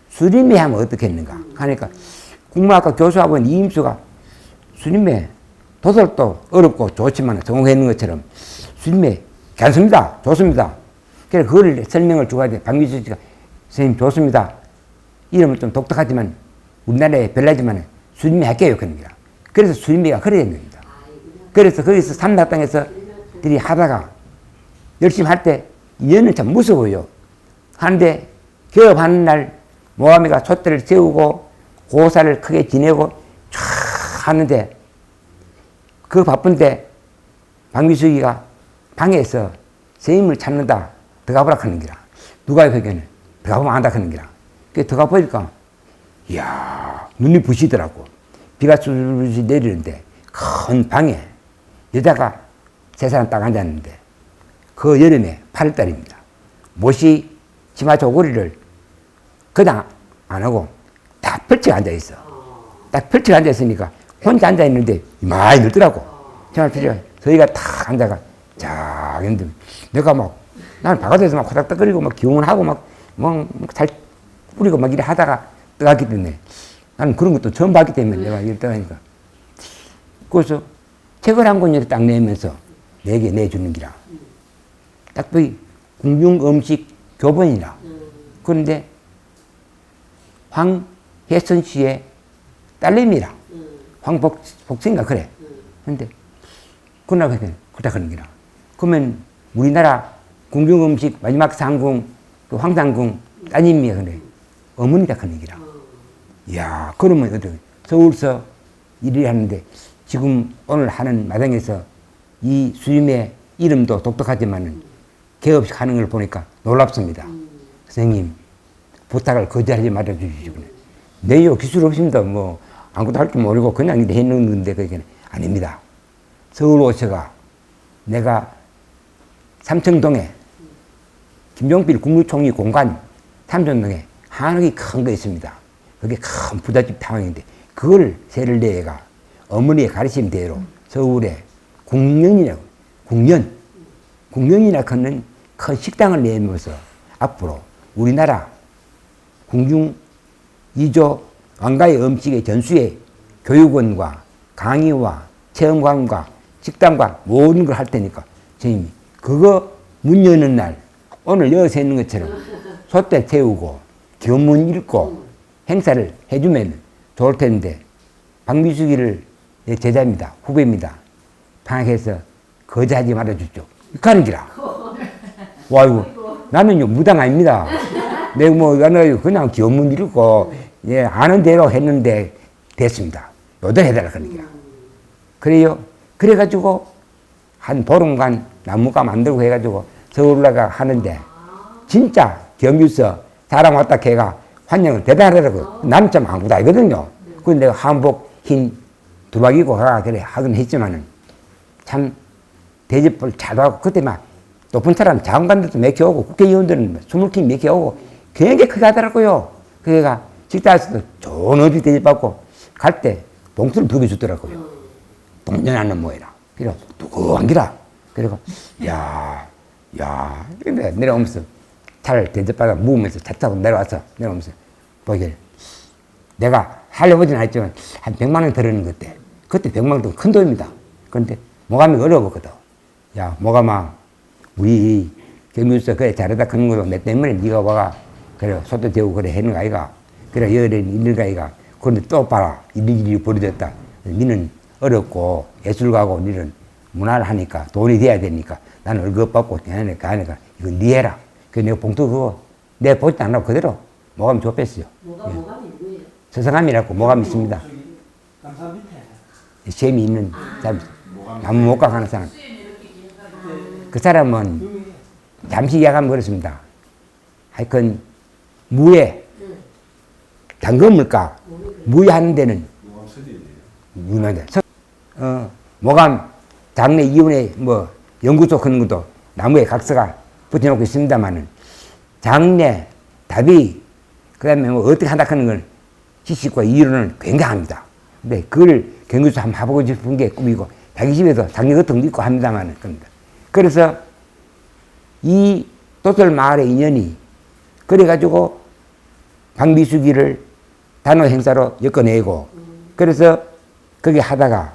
수림에 하면 어떻겠는가 하니까 국문학과 교수하고 있는 이임수가 수림에 도설도 어렵고 좋지만 성공했는 것처럼 수림에 괜찮습니다. 좋습니다. 그래서 그걸 설명을 주고 하는데 박미수 씨가 선생님 좋습니다. 이름은 좀 독특하지만 우리나라에 별나지만 수림에 할게요. 그런 거야. 그래서 수림에가 그래 된 겁니다. 그래서 거기서 삼락당에서 들이 하다가 열심히 할 때 얘는 참 무서워요. 하는데 개업하는 날 모함이가 촛대를 세우고 고사를 크게 지내고 쫙 하는데 그 바쁜데 박미숙이가 방에서 선생님을 찾는다. 들어가보라 하는 기라. 누가 그게는 들어가보면 안다 하는 기라. 그 들어가 보니까 이야 눈이 부시더라고. 비가 쭈쭈쭈 내리는데 큰 방에 여자가 세 사람 딱 앉았는데 그 여름에 8월달입니다. 못이 치마 조거리를 그냥 안 하고 딱 펼치고 앉아있어. 딱 펼치고 앉아있으니까 혼자 앉아있는데 많이 늘더라고. 정말 펼치고 저희가 탁 앉아가 자 했는데 내가 막 나는 바깥에서 막 호닥닥거리고 막 기운하고 막 잘 뿌리고 막 이래 하다가 떠갔기 때문에 나는 그런 것도 처음 봤기 때문에 내가 이렇게 떠가니까 그래서 책을 한 권을 딱 내면서 내게 내주는 기라. 딱 보기 궁중음식 교본이라. 그런데 황혜선 씨의 딸내미라. 황복생인가 그래. 근데 그날 그렇다 그런 기라. 그러면 우리나라 궁중음식 마지막 상궁 그 황상궁 따님이 그래. 어머니다 그런 기라. 이야 그러면 어떻게 서울서 일을 하는데 지금 오늘 하는 마당에서 이 수임의 이름도 독특하지만은 개업식 하는 걸 보니까 놀랍습니다. 선생님, 부탁을 거절하지 말아 주시죠. 내요 기술 없습니다. 뭐, 아무것도 할 줄 모르고 그냥 이렇게 해놓은 건데, 그게 아닙니다. 서울 오셔가 내가 삼청동에 김종필 국무총리 공관 삼청동에 한옥이 큰 거 있습니다. 그게 큰 부잣집 타운인데, 그걸 세를 내가 어머니의 가르침대로 서울에 국년이나 걷는 큰 식당을 내면서 앞으로 우리나라 궁중 2조 왕가의 음식의 전수에 교육원과 강의와 체험관과 식당과 모든 걸 할 테니까 선생님이 그거 문 여는 날 오늘 여기서 있는 것처럼 소떼 태우고 교문 읽고 행사를 해주면 좋을 텐데 박미숙이를 내 제자입니다. 후배입니다. 방학해서 거절하지 말아주죠. 이렇게 하는 기라. 와, 이거, 나는요, 무당 아닙니다. 내가 뭐, 그냥 교문 읽고, 예, 아는 대로 했는데, 됐습니다. 요대로 해달라, 그런 기라. 그래요. 그래가지고, 한 보름간 나무가 만들고 해가지고, 서울 올라가 하는데, 진짜 경유서 사람 왔다 걔가 환영을 대단하더라고요. 나는 좀 아무도 알거든요. 그런데 내가 한복 흰 두박이고 가가 그래 하긴 했지만은, 참, 대접을 잘 하고, 그때 막, 높은 사람 장관들도 몇 개 오고, 국회의원들은 20팀 몇 개 오고, 굉장히 크게 하더라고요. 그래가 식당에서도 좋은 음식 대접받고, 갈 때 봉투를 2개 주더라고요. 동전하는 모이라. 그래서 두꺼운 기라. 그리고, 근데 내려오면서 차를 대접받아 묵으면서 차 타고 내려와서, 보길. 내가 할아버지는 했지만, 한 100만 원 들었는 그때. 그때 100만 원도 큰 돈입니다. 그런데, 모감이 어려웠거든. 야, 모감아, 우리 경비서 그래 잘하다 그런 것도 내 때문에 네가 와가 그래 소도 되고 그래 하는 거 아이가. 그래 여러 있는 거 아이가. 그런데 또 봐라 이런 일이 벌어졌다. 니는 어렵고 예술가고 니는 문화를 하니까 돈이 돼야 되니까 나는 월급 받고 하니까 이건 니 해라. 그래서 내가 봉투 그거 내가 보지도 안 하고 그대로 모감 줬뺐어요. 모감이 누구예요? 서성함이라고 모감 있습니다. 감사 밑에. 셈이 있는 사람, 나무 못 가가는 사람. 그 사람은 잠시 이야기하면 그렇습니다. 하여튼 무에 당근물가 무에 하는 데는 유명하다. 모감 장례 이혼에 뭐 연구소 그런 것도 나무에 각서가 붙여놓고 있습니다만은 장례 답이 그다음에 뭐 어떻게 한다 하는 건 지식과 이론은 굉장합니다. 근데 그걸 경기에서 한번 해보고 싶은 게 꿈이고 자기 집에도 장례 같은 것도 있고 합니다만은 그럽니다. 그래서 이 도솔 마을의 인연이 그래가지고 박미숙이를 단호 행사로 엮어내고 그래서 거기 하다가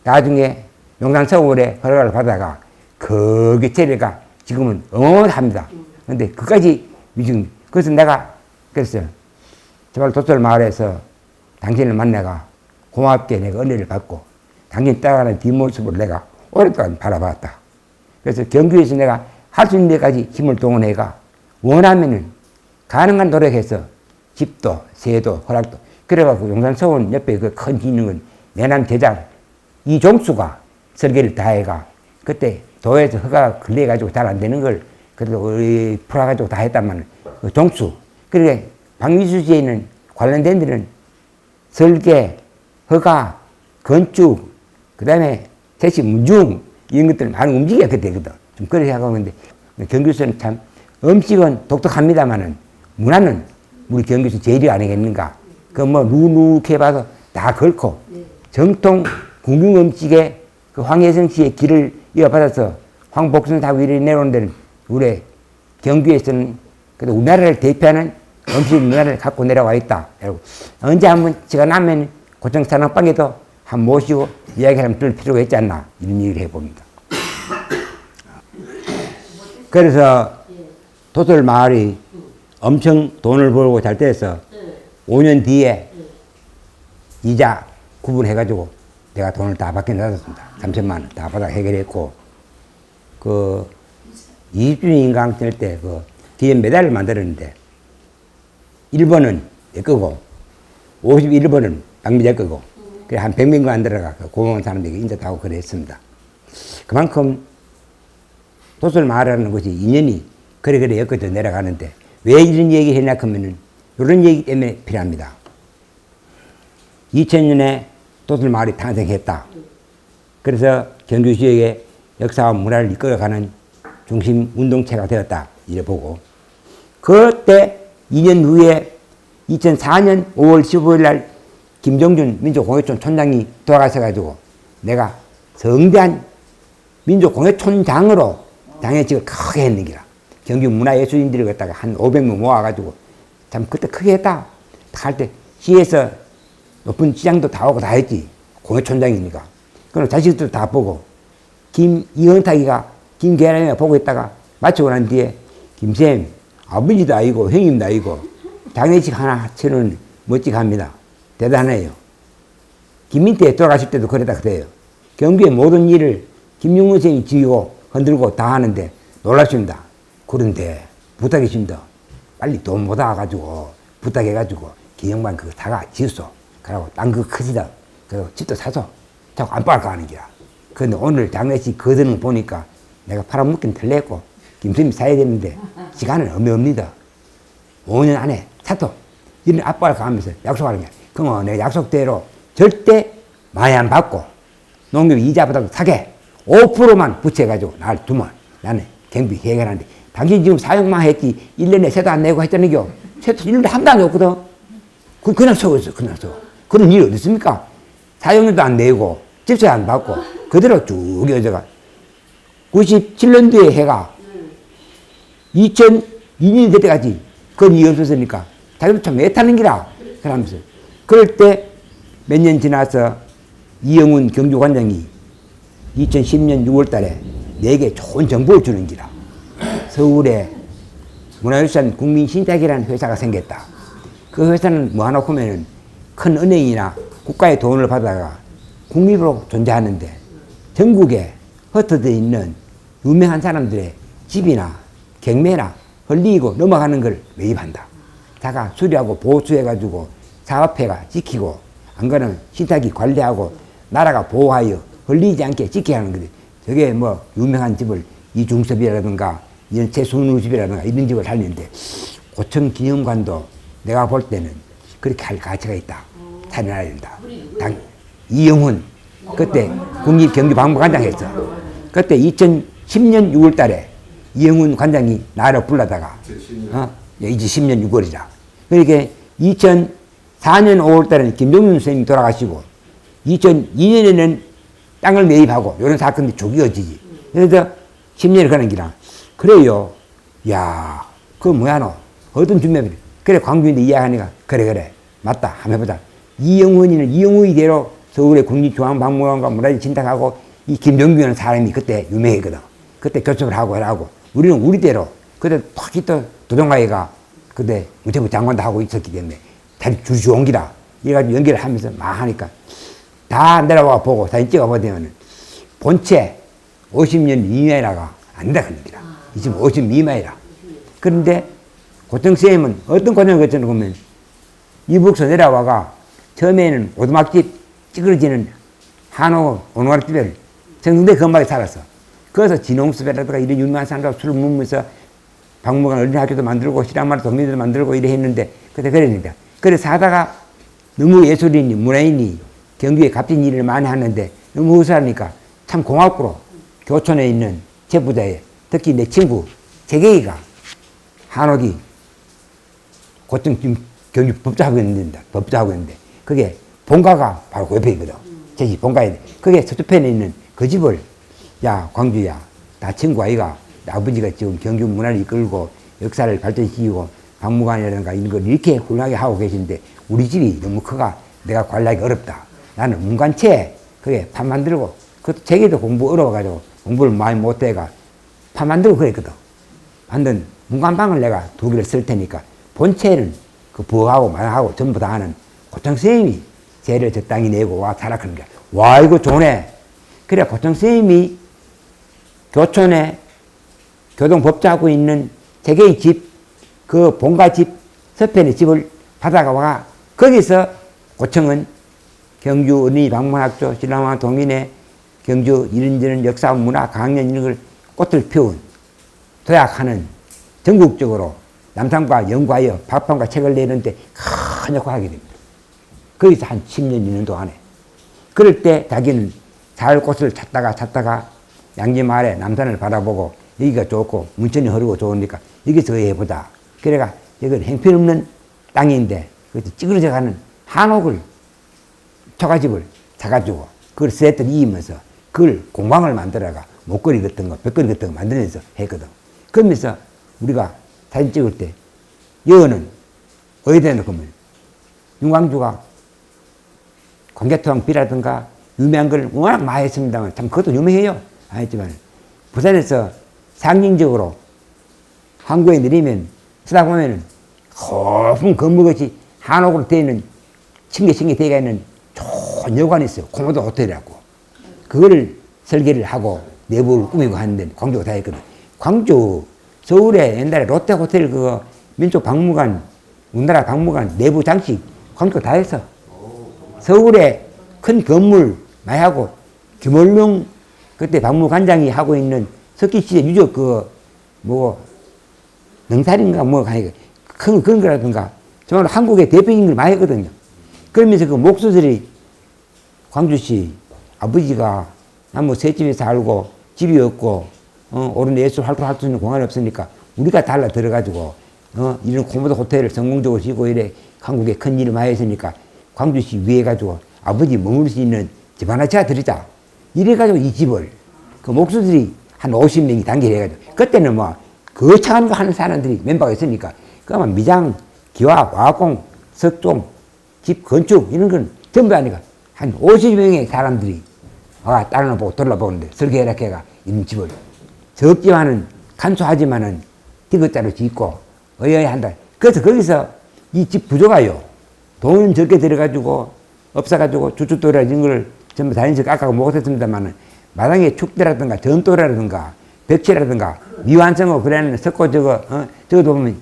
나중에 용산 서울에 허락을 받아가 거기 재래가 지금은 어마어마합니다. 근데 그까지 미중 그래서 내가 그랬어요. 제발 도솔 마을에서 당신을 만나가 고맙게 내가 은혜를 받고 당신 따라가는 뒷모습을 내가 오랫동안 바라봤다. 그래서 경기에서 내가 할 수 있는 데까지 힘을 동원해가 원하면은 가능한 노력해서 집도 세도 허락도 그래가지고 용산 서원 옆에 그 큰 있는 건 내남 제작 이종수가 설계를 다 해가 그때 도에서 허가 걸려가지고 잘 안 되는 걸 그래도 풀어가지고 다 했단만 그 종수 그러게 박미수지에 있는 관련된 데는 설계 허가 건축 그 다음에 택시 문중 이런 것들 많이 움직여야 그때거든 좀 그렇게 하고 있는데 경기도는 참 음식은 독특합니다만은 문화는 우리 경기도 제일이 아니겠는가 그 뭐 누누케 봐서 다 걸고 정통 궁중 음식에 그 황혜성 씨의 길을 이어받아서 황복순 사고 이렇게 내려오는 데는 우리 경기에서는 그래도 우리나라를 대표하는 음식 문화를 갖고 내려와 있다. 언제 한번 시간 나면 고창산업방에도 한 모시고 이야기를 들을 필요가 있지 않나 이런 얘기를 해봅니다. 그래서 도솔 마을이 엄청 돈을 벌고 잘 돼서 5년 뒤에 이자 구분해가지고 내가 돈을 다 받게 놨었습니다. 3천만 원 다 받아 해결했고 그 20주년 인강 될 때 그 기념 메달을 만들었는데 1번은 내 거고 51번은 박미자 거고 그래 한 100명 만들어가 고마운 사람들에게 인사도 하고 그랬습니다. 그만큼 도솔 마을이라는 것이 인연이 그래 엮어져 내려가는데 왜 이런 얘기를 했냐 하면은 이런 얘기 때문에 필요합니다. 2000년에 도솔 마을이 탄생했다. 그래서 경주시의 역사와 문화를 이끌어가는 중심 운동체가 되었다. 이래 보고 그때 2년 후에 2004년 5월 15일 날 김정준 민족공예촌 촌장이 돌아가셔가지고 내가 성대한 민족공예촌장으로 당회직을 크게 했는 기라. 경기 문화예술인들을 갖다가 한 500명 모아가지고 참 그때 크게 했다. 할 때 시에서 높은 시장도 다 오고 다 했지. 공예촌장이니까. 그럼 자식들도 다 보고 이현탁이가 김계란이가 보고 있다가 마치고 난 뒤에 김쌤 아버지도 아니고 형님도 아니고 장례식 하나 치는 멋지게 합니다. 대단해요. 김민태 돌아가실 때도 그러다 그래요. 경기의 모든 일을 김용문 선생님이 지고 흔들고 다 하는데 놀랍습니다. 그런데 부탁이 있습니다. 빨리 돈 모아가지고 부탁해가지고 기영만 그거 다가 지었어. 그러고 땅 그거 크시다. 그리고 집도 사서 자꾸 안 빨까 하는 기라. 그런데 오늘 장례식 거드는 보니까 내가 팔아먹긴 틀렸고 김쌤이 사야 되는데 시간은 없습니다. 5년 안에 사토 이런 압박을 가면서 약속하는 거야. 그럼 내 약속대로 절대 많이 안 받고 농협 이자보다도 사게 5%만 부채가지고 날 두면 나는 경비 해결하는데 당신 지금 사용만 했지 1년에 세도 안 내고 했다는 겨. 세도 1년에 한 번도 안 줬거든. 그냥 서 있어. 그냥 서. 그런 일이 어디 있습니까? 사용료도 안 내고 집세 안 받고 그대로 쭉 여자가 97년도에 해가 2002년이 될 때까지 그건 일이 없었으니까 자기도 참 애타는 기라. 그러면서 그럴 때 몇 년 지나서 이영훈 경주관장이 2010년 6월 달에 내게 좋은 정보를 주는 기라. 서울에 문화유산 국민신탁이라는 회사가 생겼다. 그 회사는 뭐 하나 보면은 큰 은행이나 국가의 돈을 받아가 국립으로 존재하는데 전국에 흩어져 있는 유명한 사람들의 집이나 경매나 흘리고 넘어가는 걸 매입한다. 자가 수리하고 보수해가지고 사업회가 지키고 안 그러면 신탁이 관리하고 나라가 보호하여 흘리지 않게 지켜야 하는 거지. 저게 뭐 유명한 집을 이중섭이라든가 이런 최순우 집이라든가 이런 집을 살리는데 고청 기념관도 내가 볼 때는 그렇게 할 가치가 있다. 살려놔야 된다. 이영훈 그때 국립경주박물관장 했어. 그때 2010년 6월 달에 이영훈 관장이 나를 불러다가 이제 10년 6월이라. 그러니까 2004년 5월 달에는 김종윤 선생님이 돌아가시고 2002년에는 땅을 매입하고 이런 사건이 쭉 이어지지. 그래서 10년을 가는 기라. 그래요. 야, 그거 뭐야 너. 어떤 준비해. 그래 광주인데 이야기하니까 그래 맞다 한번 해보자. 이영훈이는 이영훈이대로 서울의 국립중앙박물관과 문화재 진탁하고 이 김정규라는 사람이 그때 유명했거든. 그때 교섭을 하고 우리는 우리대로 그때 또 도정가이가 그때 문체부 장관도 하고 있었기 때문에 다시 줄 좋은 기라. 이래가지고 연결을 하면서 막 하니까 다 내려와 보고 사진 찍어보면 본체 50년 이내라가 안 된다 그런 기라. 지금 50 미만이라. 그런데 고청쌤은 어떤 과정을 거쳤는가 보면 이북서 내려와가 처음에는 오두막집 찌그러지는 한옥 오두막집을 정성대 건방에 살았어. 그래서 진홍수배라든가 이런 유명한 사람들과 술을 먹으면서 박물관 어린이학교도 만들고 실험마을 동민들도 만들고 이래 했는데 그때 그랬는데 그래서 하다가 너무 예술인이 문화인이 경주에 값진 일을 많이 하는데 너무 우수하니까 참 고맙고로 교촌에 있는 제부자에 특히 내 친구 재계이가 한옥이 고청 지금 경주 법조하고 있는데 그게 본가가 바로 그 옆에 있거든. 제 집 본가에 그게 서쪽편에 있는 그 집을 야 광주야 다 친구 아이가 아버지가 지금 경주 문화를 이끌고 역사를 발전시키고 박물관이라든가 이런 걸 이렇게 훌륭하게 하고 계신데 우리 집이 너무 커가 내가 관리하기 어렵다. 나는 문관체 그게 판 만들고 그 재계도 공부 어려워가지고 공부를 많이 못해가 판 만들고 그랬거든. 만든 문관방을 내가 2개를 쓸 테니까 본체는 그 부하고 마하고 전부 다 하는 고청 선생님이 세를 적당히 내고 와 타락하는 거야. 와 이거 좋네. 그래 고청 선생님이 교촌에 교동법조하고 있는 재계의 집, 그 본가 집, 서편의 집을 받아가 와 거기서 고청은 경주 어린이박물학교, 신라마 동인회, 경주 이런저런 역사 문화 강연 이런 걸 꽃을 피운 도약하는 전국적으로 남산과 연구하여 박판과 책을 내는데 큰 역할을 하게 됩니다. 거기서 한 10년, 2년 동안에. 그럴 때 자기는 살 곳을 찾다가 양지마을에 남산을 바라보고 여기가 좋고 문천이 흐르고 좋으니까 여기서 해보자. 그래가 여기는 행편없는 땅인데 찌그러져 가는 한옥을 초가집을 사가지고 그걸 쇠들 이으면서 그걸 공방을 만들어가 목걸이 같은 거, 벽걸이 같은 거 만들면서 했거든. 그러면서 우리가 사진 찍을 때 여는 어디다 놓고 보면 윤광주가 광개토왕비라든가 유명한 걸 워낙 많이 했습니다만 참 그것도 유명해요. 아니지만 부산에서 상징적으로 항구에 내리면 쓰다 보면은 높은 건물같이 한옥으로 되어 있는 층계 되어 있는 좋은 여관이 있어요. 코모도 호텔이라고. 그거를 설계를 하고 내부를 꾸미고 하는데 광주가 다 했거든. 광주 서울에 옛날에 롯데 호텔 그 민족 박물관 우리나라 박물관 내부 장식 광주가 다 했어. 서울에 큰 건물 많이 하고 김원룡 그때 박물관장이 하고 있는 석기시대 유적 능살인가 큰 그런 거라든가 정말 한국의 대표적인 걸 많이 했거든요. 그러면서 그 목수들이 광주시 아버지가 나무 새집에 살고 집이 없고 옳은 예술 활동을 할 수 있는 공간이 없으니까 우리가 달라 들어가지고 이런 코모도 호텔을 성공적으로 지고 이래 한국에 큰 일을 많이 했으니까 광주시 위에 가지고 아버지 머물 수 있는 집 하나 제가 드리자. 이래가지고 이 집을 그 목수들이 한 50명이 단결해가지고 그때는 뭐 거창한 거 하는 사람들이 멤버가 있으니까 그러면 미장, 기와, 화학공, 석종, 집 건축 이런 건 전부 아니까 한 50명의 사람들이 땅을 보고 돌아보는데 설계해라 걔가 이런 집을 적지만은 간소하지만은 디귿자로 짓고 어여야 한다. 그래서 거기서 이 집 구조가요. 돈은 적게 들어가지고 없어가지고 주춧돌이라 이런 걸 전부 다니면서 깎아고 못했습니다만은 마당에 축대라든가 전도라든가 벽체라든가 미완성하고 그래는 섞고 저거도 보면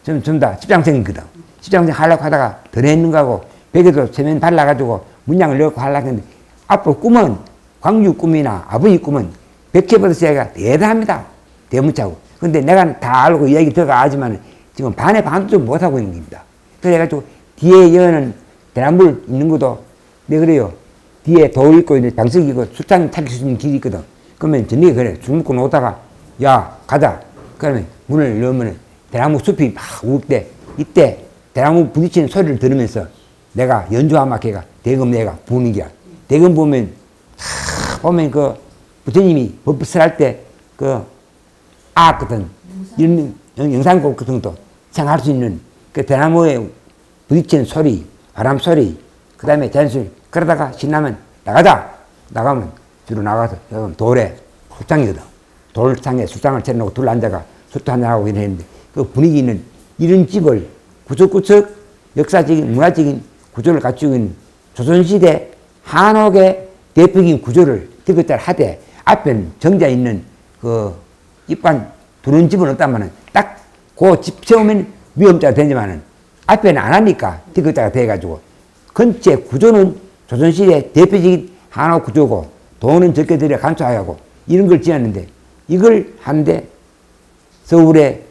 전부 다 집장생이거든. 집장생 하려고 하다가 더 냈는 거하고 벽에도 세면 발라가지고 문양을 넣고 하려고 했는데 앞으로 꿈은 광주 꿈이나 아버지 꿈은 벽체보다 시작가 대단합니다. 대문자고. 근데 내가 다 알고 이야기 들어가지만 지금 반의 반도 좀 못하고 있는 겁니다. 그래가지고 뒤에 여는 대나무 있는 것도 내가 그래요. 뒤에 돌 있고 있는 방석이 있고 수탕 찾을 수 있는 길이 있거든. 그러면 저녁에 그래 술 먹고 오다가 야 가자. 그러면 문을 열면 대나무 숲이 막 울 때 이때 대나무 부딪히는 소리를 들으면서 내가 연주하면 걔가 대금 내가 부는 게야. 대금 보면 보면 그 부처님이 법설할 때그 아거든 이런 영상곡 같은 것도 생각할 수 있는 그 대나무에 부딪히는 소리, 바람 소리, 그 다음에 자연소리. 그러다가 신나면 나가자. 나가면 뒤로 나가서 돌에 술상이거든. 돌상에 술상을 차려놓고 둘러 앉아가 술도 한잔하고 이랬는데 그 분위기는 이런 집을 구석구석 역사적인 문화적인 구조를 갖추고 있는 조선시대 한옥의 대표적인 구조를 디귿자를 하되 앞에는 정자 있는 그 입관 두른 집은 없다마는 딱 그 집 세우면 위험자가 되지만은 앞에는 안 하니까 디귿자가 돼가지고 근체 구조는 조선시대 대표적인 한옥 구조고 돈은 적게 들여 간소하고 이런 걸 지었는데 이걸 하는데 서울에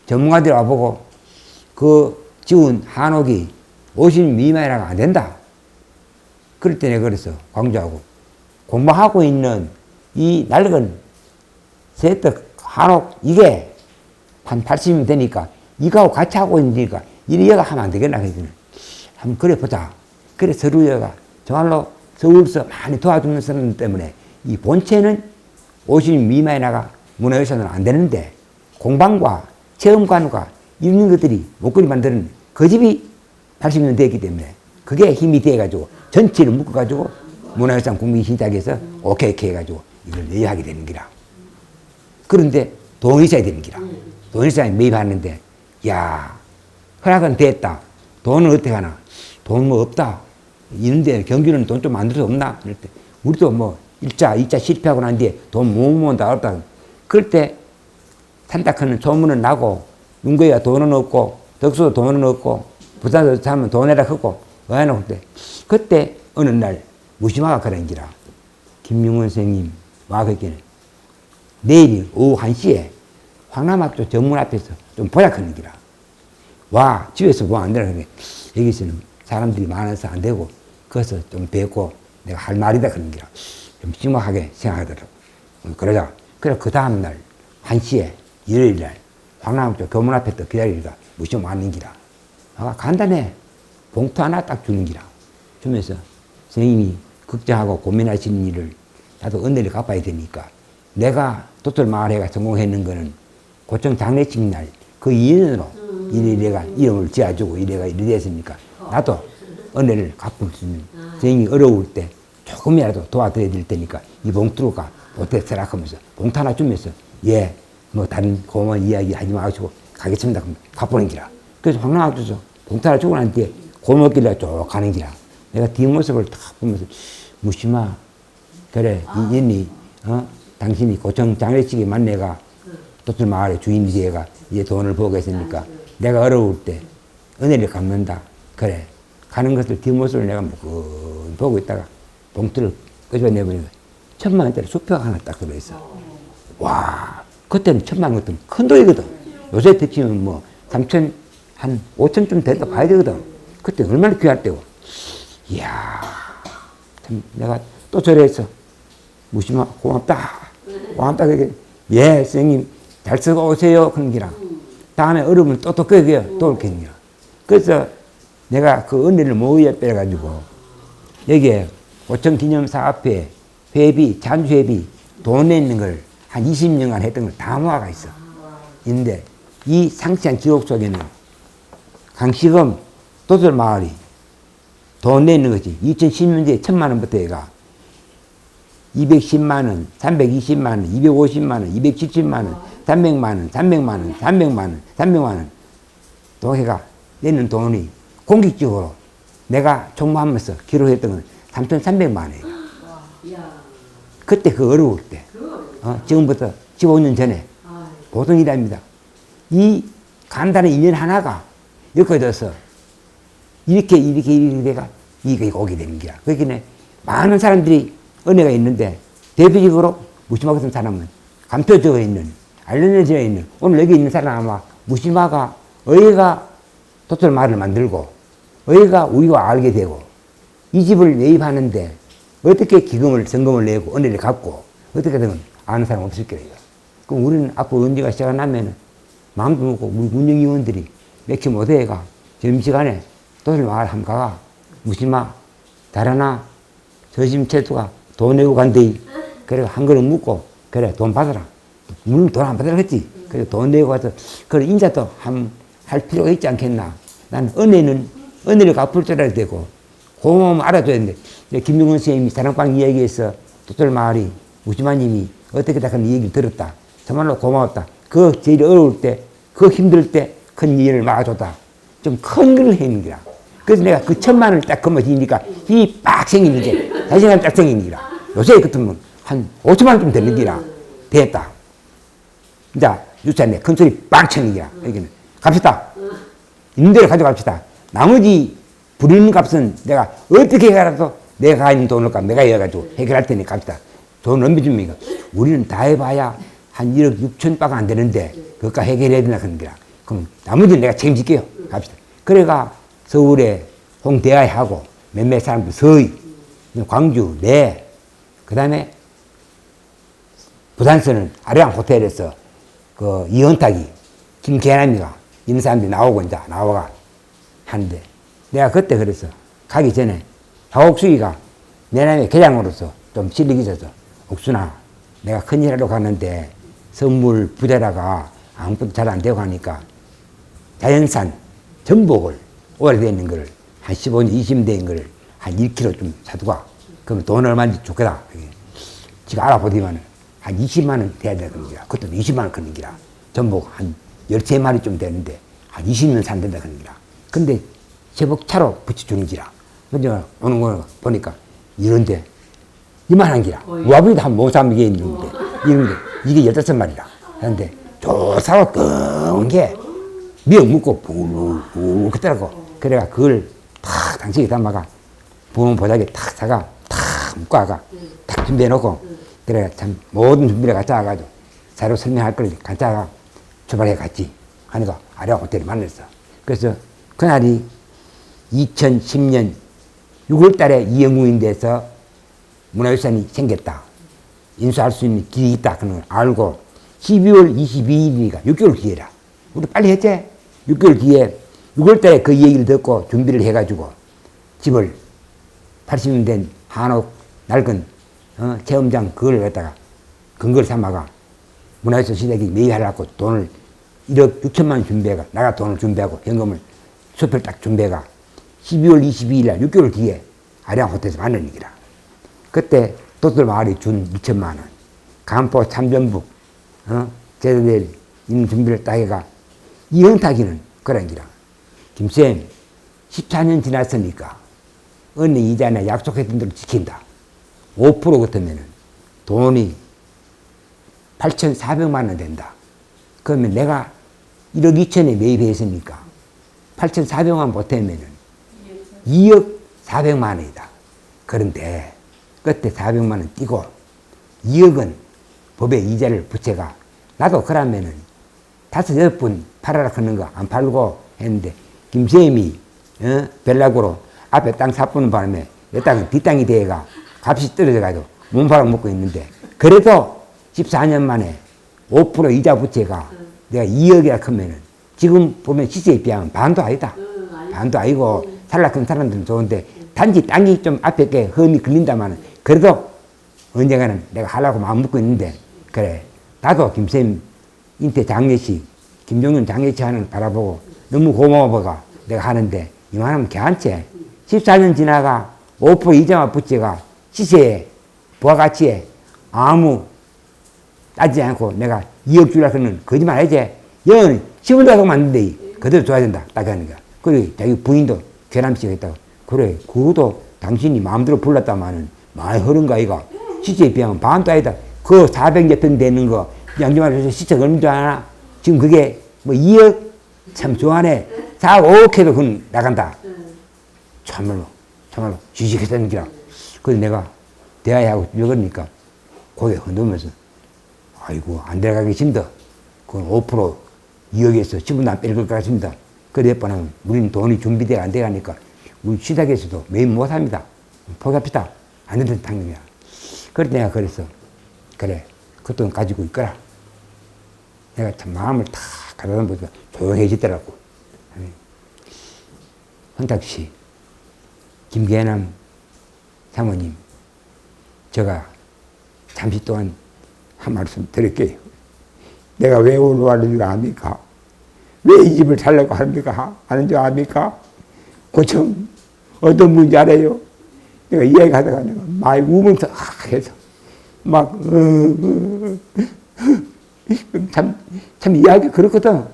전문가들이 와보고 그 지은 한옥이 50 미만이라고 안 된다. 그럴 때 내가 그랬어. 광주하고 공부하고 있는 이 낡은 세떡 한옥 이게 한 80이 되니까 이거하고 같이 하고 있으니까 이리 여가 하면 안 되겠나 그랬더니 한번 그래 보자. 그래 서로 여가 정말로 서울서 많이 도와주는 사람 때문에 이 본체는 50 미만이 나가 문화유산은 안 되는데 공방과 체험관과 이런 것들이 목걸이 만드는 그 집이 80년 됐기 때문에 그게 힘이 돼가지고 전체를 묶어가지고 문화유산 국민시작에서 오케이 해가지고 이걸 내야하게 되는 기라. 그런데 돈이 있어야 되는 기라. 돈이 있어야 매입하는데 야 허락은 됐다. 돈은 어떻게 하나? 돈 뭐 없다. 이런데 경기는 돈 좀 만들 수 없나? 그럴 때 우리도 뭐 1차, 2차 실패하고 난 뒤에 돈 못 모은다 없다. 그럴 때 산다크는 소문은 나고 윤거이가 돈은 없고 덕수도 돈은 없고 부산에서 사면 돈 내라 하고 어해놓을 때 그때 어느 날 무심화가 그런 기라. 김용원 선생님 와그기는 내일 오후 1시에 황남학교 정문 앞에서 좀 보자 하는 기라. 와 집에서 보면 안 되나. 여기서는 사람들이 많아서 안 되고 거기서 좀 뵙고 내가 할 말이다 그런 기라. 좀 심각하게 생각하더라고. 그러자. 그래 그 다음날 1시에 일요일날 황남학교 교문 앞에 또 기다리니까 무심 왔는 기라. 아, 간단해. 봉투 하나 딱 주는 기라. 주면서 선생님이 걱정하고 고민하시는 일을 나도 은혜를 갚아야 되니까 내가 도철마을회가 성공했는 거는 고청 장례식 날 그 인연으로 이래가 이름을 지어주고 이래가 이래 됐으니까 나도 은혜를 갚을 수 있는 선생님이 어려울 때 조금이라도 도와드려야 될 테니까 이 봉투가 어떻게 생각하면서 봉투 하나 주면서 예, 뭐 다른 고마운 이야기 하지 마시고 가겠습니다. 그럼 갚보는 기라. 그래서 황남학교에서 봉투 하나 주고 난 뒤에 골목길로 쭉 가는 기라. 내가 뒷모습을 딱 보면서 무심아 그래 이년이 당신이 고청 장례식에 만내가 도철마을의 주인이 되가 이제 돈을 벌고 있으니까 내가 어려울 때 은혜를 갚는다. 그래 가는 것을 뒷모습을 내가 보고 있다가 봉투를 끄집어내보니까 1000만원짜리 수표가 하나 딱 들어있어. 와 그때는 1000만원 같은 큰 돈이거든. 요새 대치면 뭐 3천 한 5천쯤 됐다 봐야 되거든. 그때 얼마나 귀할 때고. 이야 참 내가 또 저래서 무심하 고맙다. 고맙다 그게 예 선생님 잘 쓰고 오세요 그런 기라. 다음에 어려우면 또 그게요 또 올게 기라. 그래서 내가 그 은혜를 모의에 빼가지고 여기에 고청기념사 앞에 회비 잔주회비 돈 내는 걸 한 20년간 했던 걸 다 모아가 있어. 있는데 이 상세한 기록 속에는 강시금 도철마을이 돈 내는 것이 2010년도에 1000만 원부터 해가 210만 원, 320만 원, 250만 원, 270만 원, 300만 원, 300만 원, 300만 원, 300만 원. 동해가 내는 돈이 공식적으로 내가 총무하면서 기록했던 건 3,300만 원이에요. 그때 그 어려울 때. 지금부터 15년 전에 보통 일입니다. 이 간단한 인연 하나가 엮어져서 이렇게 내가 이게 오게 되는 거야. 그러니까 많은 사람들이 은혜가 있는데 대표적으로 무시마 같은 사람은 감토적에 있는 알려져져 있는 오늘 여기 있는 사람 아마 무시마가 어이가 도토리 말을 만들고 어이가 우리가 알게 되고 이 집을 매입하는데 어떻게 기금을 성금을 내고 은혜를 갚고 어떻게든 아는 사람 없을 거예요. 그럼 우리는 앞으로 언제가 시작이 나면 마음도 먹고 우리 운영위원들이 맥히 못해가 점심시간에 도토리 마을 한번 가가 무시마 달아나 저심체투가 돈 내고 간대. 그래 한 그릇 묻고 그래 돈 받아라. 물론 돈 안 받아라 했지. 그래 돈 내고 가서 그래 인자도 할 필요가 있지 않겠나. 난 은혜를 갚을 줄 알아야 되고 고마움 알아줘야 되는데 김용건 선생님이 사랑방 이야기에서 도토리 마을이 무시마님이 어떻게 다 그런 얘기를 들었다. 정말로 고마웠다. 그 제일 어려울 때, 그 힘들 때 큰 일을 막아줬다. 좀 큰 일을 했는 거야. 그래서 내가 그 1,000만 원을 딱 거머쥐니까 힘이 빡 생기는 게 자신감이 딱 생기는 거야. 요새 같으면 한 5천만 원 좀 되는 거야. 됐다. 이제 유치한데 큰 소리 빵 치는 거야. 여기는 갑시다. 있는 대로 가져갑시다. 나머지 부리는 값은 내가 어떻게 해가라도 내가 있는 돈을 내가 해가지고 해결할 테니 갑시다. 돈 넘겨주면 이거. 우리는 다 해봐야 한 1억 6천 바가 안 되는데 그것까지 해결해야 되나 그런 거야. 그럼 나머지는 내가 책임질게요. 갑시다. 그래가 서울에 홍대하에 하고 몇몇 사람들 서희, 광주, 내, 그 다음에 부산서는 아리랑 호텔에서 그 이현탁이, 김계남이가 이런 사람들이 나오고 이제 나와가 하는데 내가 그때 그랬어. 가기 전에 박옥수기가 내 남의 계장으로서 좀 실력이 있어서 옥순아 내가 큰일 하러 가는데 선물 부자라가 아무것도 잘 안 되고 하니까 자연산 전복을 오래되는 거를 한 15년, 20년 된 거를 한 1kg 좀 사두가. 그러면 돈 얼마인지 좋겠다. 지가 알아보더니만 한 20만 원 돼야 되는 거야. 그것도 20만 원 크는 기라. 전복 한 13마리 좀 되는데 한 20년 산다는 기라. 근데 제복 차로 붙여주는 기라. 먼저 오는 거 보니까 이런데 이만한 기라. 우아버지도 한 못 사면 이게 있는데 이런데 이게 15마리라. 그런데 조사가 끙 게 미역 묻고 부르르 그더라고. 그래가 그걸 탁 당시에 담아가 부모 보자기에 탁 사가 탁 묶어가 탁 준비해놓고 그래 참 모든 준비를 갖다 와가지고 자료 설명할 걸 갖다 와 출발해 갔지. 하니까 아리아 호텔에 만났어. 그래서 그날이 2010년 6월 달에 이영구인데서 문화유산이 생겼다. 인수할 수 있는 길이 있다. 그런 걸 알고 12월 22일이니까 6개월 뒤에라. 우리 빨리 했지? 6개월 뒤에 6월 달에 그 얘기를 듣고 준비를 해가지고 집을 80년 된 한옥 낡은 체험장 그걸 갖다가 근거를 삼아가 문화유산 시대기 매입하려고 돈을 1억 6천만 원 준비해가 나가 돈을 준비하고 현금을 수표를 딱 준비해가 12월 22일 날 6개월 뒤에 아리랑 호텔에서 만난 얘기라. 그때 도토리 마을이 준 2천만 원 간포 참전북 제대로 있는 준비를 딱 해가 이현탁이는 그런 기라. 김쌤 14년 지났으니까 어느 이자나 약속했던 대로 지킨다. 5% 같으면은 돈이 8,400만 원 된다. 그러면 내가 1억 2천에 매입했으니까 8,400만 원 보태면은 2억 400만 원이다. 그런데 그때 400만 원 띄고 2억은 법의 이자를 부채가 나도 그러면은 5, 6분 팔아라 하는 거 안 팔고 했는데 김쌤이 벨라고로 앞에 땅 사쁘는 바람에 내 땅은 뒷땅이 돼가 값이 떨어져가지고 몸파락 먹고 있는데 그래도 14년 만에 5% 이자 부채가 내가 2억이라 크면은 지금 보면 시세에 비하면 반도 아니다. 반도 아니고 살락한 사람들은 좋은데 단지 땅이 좀 앞에 게 험이 걸린다마는 그래도 언젠가는 내가 하려고 마음 먹고 있는데 그래 나도 김쌤 인태 장례식 김종윤 장례식 하는 걸 바라보고 너무 고마워가 내가 하는데 이만하면 괜찮지. 14년 지나가 5% 이자만 부채가 시세에 부가가치에 아무 따지지 않고 내가 2억 주라 그러면 거짓말 하지. 여는 10원 가서 만든데 그대로 줘야 된다. 딱 하는 거야. 그리고 자기 부인도 괴남씨가 있다고. 그래, 그것도 당신이 마음대로 불렀다마는 많이 흐른가, 이거. 시세에 비하면 반도 아니다. 그 400여 평 되는 거, 양주말에서 시세가 얼마인 줄 아나? 지금 그게 뭐 2억? 참 좋아하네. 4억, 5억 해도 그건 나간다. 참말로, 참말로, 지식했다는 기라. 그래서 내가 대화하고 이러니까 고개 흔들면서, 아이고, 안 들어가기 힘들어. 그건 5% 2억에서 10분도 안 뺄 것 같습니다. 그래, 뻔하면 우리는 돈이 준비되어 안 돼가니까 우리 시작에서도 매일 못합니다. 포기합시다. 안 된다는 당연이야. 그래서 내가 그랬어. 그래, 그 돈 가지고 있거라. 내가 참 마음을 다 가다가 보니까 조용해지더라고. 헌탁씨, 김계남 사모님, 제가 잠시 동안 한 말씀 드릴게요. 내가 왜 오늘 왔는지 압니까? 왜 이 집을 살려고 합니까? 아는 줄 압니까? 고청 어떤 문제 알아요? 내가 이야기하다가 내가 많이 우면서 해서 막 참 이야기 그렇거든.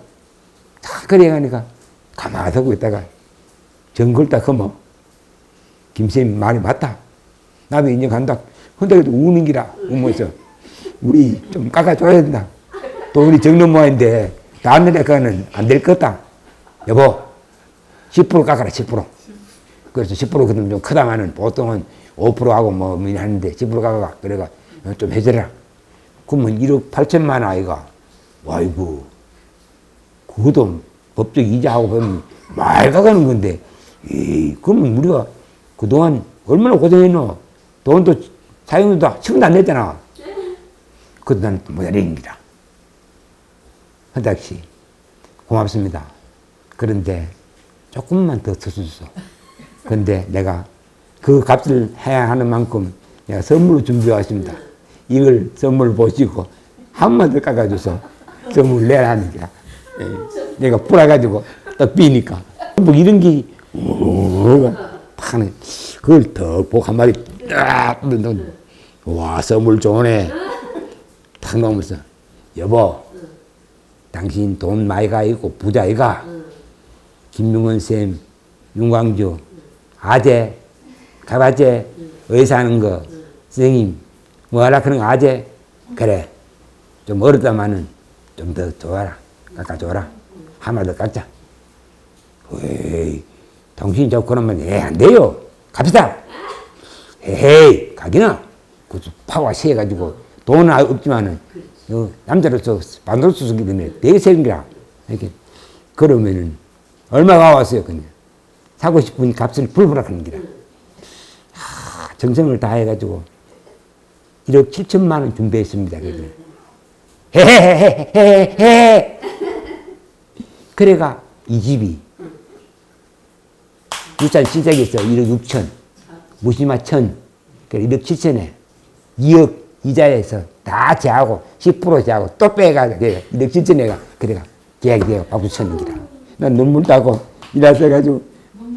다 그래 가니까 가만히 서고 있다가 정글다 그뭐 김쌤 말이 맞다. 나도 인정한다. 근데 그래도 우는 기라 우면서 우리 좀 깎아줘야 된다. 돈이 적는 모양인데 다음 날에는 안 될 거다. 여보 10% 깎아라 10%. 그래서 10% 그러면 좀 크다마는 보통은 5%하고 뭐 하는데 10% 깎아가. 그래가 좀 해줘라. 그러면 1억 8천만 아이가. 아이고 그것도 법적 이자하고 보면 말 가가는 건데 그러면 우리가 그동안 얼마나 고생했노. 돈도 사용료도 10원도 안 냈잖아. 그것도 나는 모자랍니다. 헌탁씨 고맙습니다. 그런데 조금만 더 쳐주소. 근데 내가 그 값을 해야 하는 만큼 내가 선물을 준비해 왔습니다. 이걸 선물 보시고 한 번 더 깎아줘서 선물 내라는 거야. 내가 뿌려가지고 딱 비니까 뭐 이런 게 파네. 그걸 더 보고 한 마리 딱 와 선물 좋네. 탁 넣으면서 여보 당신 돈 많이 가 있고 부자이가 김용원 쌤, 윤광주, 아재, 가바제, 의사 하는 거, 선생님, 뭐 하라 그런 거 아재, 그래. 좀 어렵다마는 좀 더 줘라. 깎아줘라. 한 마리 더 깎자. 에이, 당신이 자꾸 그러면, 안 돼요. 갑시다. 에이, 가기나. 그것도 파와 세가지고 돈은 없지만은, 남자로서 반도로서 쓰기 때문에 되게 세는 거라. 이렇게. 그러면은, 얼마가 왔어요, 그냥. 사고 싶은 값을 불부락 하는 기라. 정성을 다해가지고 1억 7천만 원 준비했습니다. 헤헤헤헤헤헤. 그래가 이 집이 울산 시작에서 1억 6천, 무시마 1천, 1억 7천에 2억 이자에서 다 제하고 10% 제하고 또 빼가지고 1억 7천에가 그래가 계약이 되어 박수 쳤는 기라. 난 눈물 따고 일하셔가지고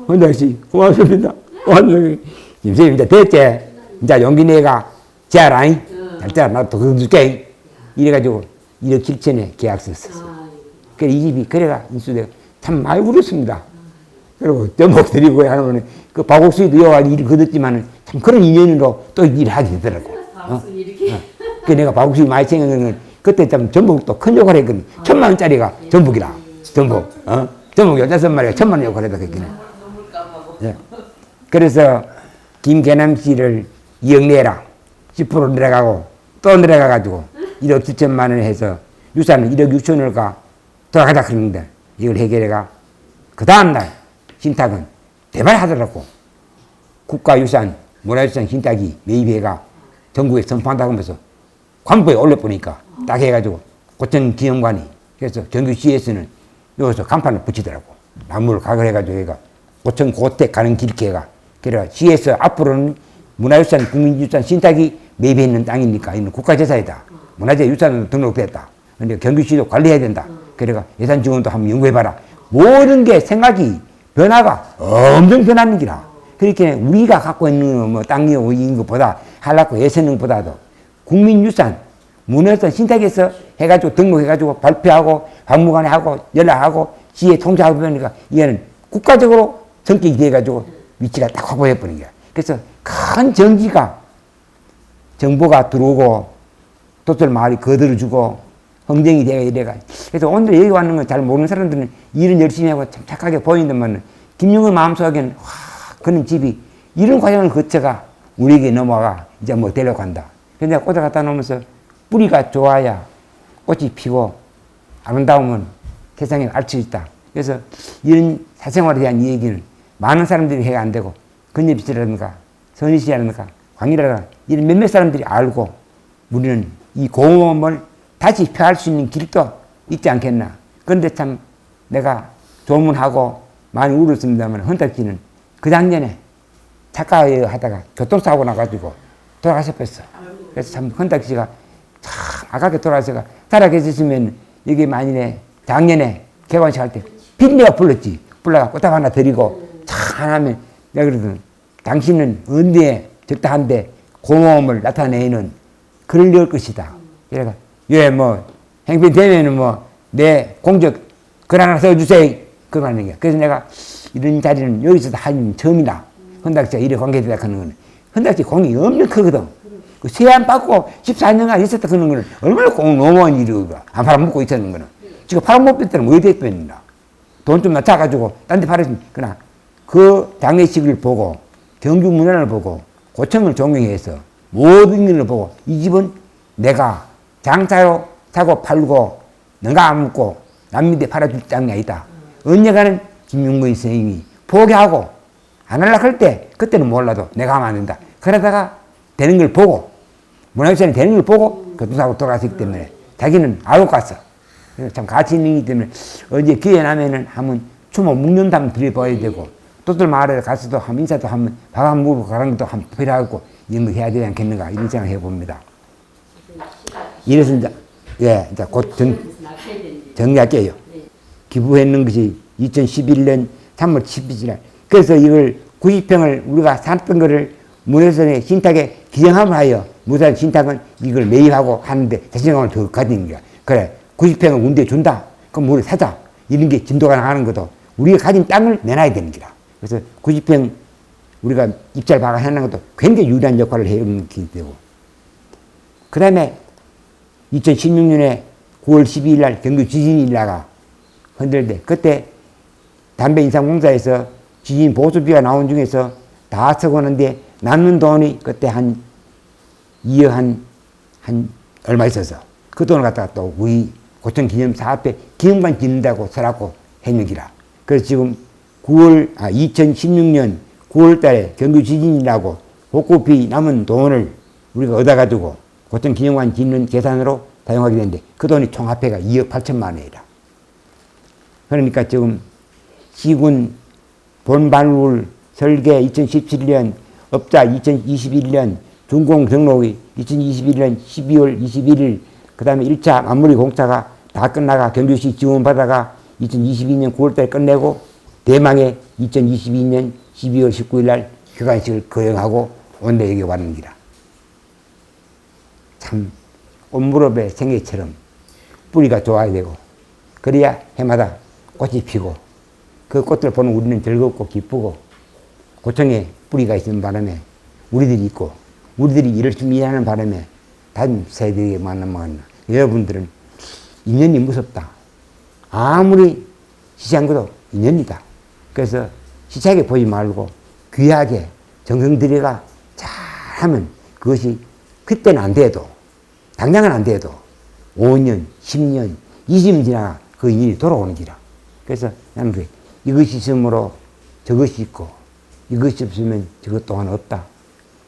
헌탁씨 고맙습니다. 고맙습니다. 김선생님 이제 됐지? 이제 용기 내가 재라잉? 잘 재라. 나도 그거 줄게. 이래가지고 1억 7천에 계약서 썼어. 그래 이 집이 그래가 인수대가 참 많이 울었습니다. 그리고 전복 드리고 하면 그 박옥수도 여와가지고 일을 거뒀지만은 참 그런 인연으로 또 일을 하게 되더라고. 그 내가 박옥수 많이 생각하는 건 그때 참 전복도 큰 역할을 했거든. 1,000만 원짜리가 전복이라. 전복. 전복 15마리가 1,000만 원 역할을 했다 그랬거든. 예. 그래서 김계남 씨를 2억 내라. 10% 내려가고 또 내려가가지고 1억 7천만 원 해서 유산은 1억 6천을 가 돌아가자 그러는데 이걸 해결해가 그 다음날 신탁은 대발하더라고. 국가유산, 문화유산 신탁이 매입해가 전국에 선포한다고 하면서 관부에 올려보니까 딱 해가지고 고천기념관이 그래서 경주시에서는 여기서 간판을 붙이더라고. 나무를 각을해가지고 얘가 고천 고택 가는 길게가 그래가 시에서 앞으로는 문화유산, 국민유산 신탁이 매입해 있는 땅이니까 이는 국가재산이다. 문화재유산으로 등록됐다. 근데 경주시도 관리해야 된다. 그래가 예산 지원도 한번 연구해봐라. 모든 게 생각이 변화가 엄청 변하는 기라. 그렇게 우리가 갖고 있는 뭐 땅이고 이런 것보다 한라코 예선능보다도 국민유산, 문화유산 신탁에서 해가지고 등록해가지고 발표하고 박물관에 하고 연락하고 시에 통제하고 그러니까 이거는 국가적으로 성격이 돼가지고 위치가 딱 확보해버린 거야. 그래서 큰 정지가 정보가 들어오고 도철 마을이 거들어주고 흥정이 되어 이래가. 그래서 오늘 여기 왔는 건 잘 모르는 사람들은 일은 열심히 하고 참 착하게 보이는데만 김영은 마음속에는 와, 그런 집이 이런 과정을 거쳐가 우리에게 넘어가 이제 뭐 데려간다. 근데 꽃을 갖다 놓으면서 뿌리가 좋아야 꽃이 피고 아름다우면 세상에 알 수 있다. 그래서 이런 사생활에 대한 얘기는 많은 사람들이 해가 안 되고 근엽 씨라든가 선희 씨라든가 광이라든가 이런 몇몇 사람들이 알고 우리는 이 고음을 다시 펴할 수 있는 길도 있지 않겠나. 그런데 참 내가 조문하고 많이 울었습니다만 헌탁씨는 그 작년에 작가 하다가 교통사고 나가지고 돌아가셨었어. 그래서 참 헌탁씨가 참 아깝게 돌아가셔가 살아계셨으면 이게 만일에 작년에 개관식 할 때 빈내가 불렀지. 불러가 꽃다발 하나 드리고 참 하면 내가 그러거든. 당신은 언니에 적당한데 고마움을 나타내는 그럴 것이다. 그래가 예, 뭐 행편 되면은 뭐 내 공적 글 하나 써주세요. 그거 하는 거야. 그래서 내가 이런 자리는 여기서도 한 처음이다. 헌탁씨가 이래 관계되다 하는 거는 헌탁씨 공이 엄청 크거든. 그 세안 받고 14년간 있었다 그런 거는 얼마나 공 너무한 일이고 안 팔아먹고 있었는 거는 지금 팔아먹을 때는 뭐 됐겠나. 돈 좀 낮춰가지고 딴 데 팔았으면 그러나 그 장례식을 보고 경주 문화를 보고 고청을 존경해서 모든 일을 보고 이 집은 내가 장사로 사고 팔고 내가 안 먹고 남 밑에 팔아줄 장이 아니다. 언젠가는 김용근 선생님이 포기하고 안 하려고 할 때 그때는 몰라도 내가 하면 안 된다. 그러다가 되는 걸 보고 문화유산이 되는 걸 보고 교통사고 돌아갔기 때문에 자기는 알고 갔어. 참 가치 있는 거기 때문에 언제 기회 나면은 한번 추모 묵년도 한번 드려봐야 되고 또들 마을에 가서도 한번 인사도 한번 밥 한번 먹고 가는 것도 한번 필요하고 이런 거 해야 되지 않겠는가 이런 생각 해봅니다. 이래서 이제 이제 곧 정리할게요. 기부했는 것이 2011년 3월 17일. 그래서 이걸 90평을 우리가 샀던 거를 문화유산의 신탁에 기증함을 하여 문화유산 신탁은 이걸 매입하고 하는데 자신감을 더 가진 거야. 그래 90평을 운대에 준다. 그럼 우리 사자. 이런 게 진도가 나가는 것도 우리가 가진 땅을 내놔야 되는 거라. 그래서 90평 우리가 입찰 박아 해놓은 것도 굉장히 유리한 역할을 해오는 게 되고. 그 다음에 2016년에 9월 12일 날 경주 지진이 일어나가 흔들 때 그때 담배 인상공사에서 지진 보수비가 나온 중에서 다 써고는데 남는 돈이 그때 한 2억 한 얼마 있어서 그 돈을 갖다가 또 우리 고천기념 사업에 기념관 짓는다고 써라고 했는기라. 그래서 지금 2016년 9월 달에 경주 지진이 나고 복구비 남은 돈을 우리가 얻어가지고 고천기념관 짓는 계산으로 사용하게 되는데 그 돈이 총합해가 2억 8천만 원이라. 그러니까 지금 시군 본발울 설계 2017년 업자 2021년 준공 등록이 2021년 12월 21일 그 다음에 1차 마무리 공사가 다 끝나가 경주시 지원받아가 2022년 9월달에 끝내고 대망의 2022년 12월 19일 날 휴관식을 거행하고 오늘 여기 왔는 기라. 참 꽃무렵의 생애처럼 뿌리가 좋아야 되고 그래야 해마다 꽃이 피고 그 꽃을 보는 우리는 즐겁고 기쁘고 고청에 뿌리가 있는 바람에 우리들이 있고 우리들이 열심히 일하는 바람에 다른 세대에 만나면 여러분들은 인연이 무섭다. 아무리 시시한 것도 인연이다. 그래서 시차게 보지 말고 귀하게 정성 들여가 잘하면 그것이 그때는 안 돼도 당장은 안 돼도 5년, 10년, 20년 지나가 그 일이 돌아오는 기라. 그래서 나는 그래. 이것이 있으므로 저것이 있고 이것이 없으면 저것 또한 없다.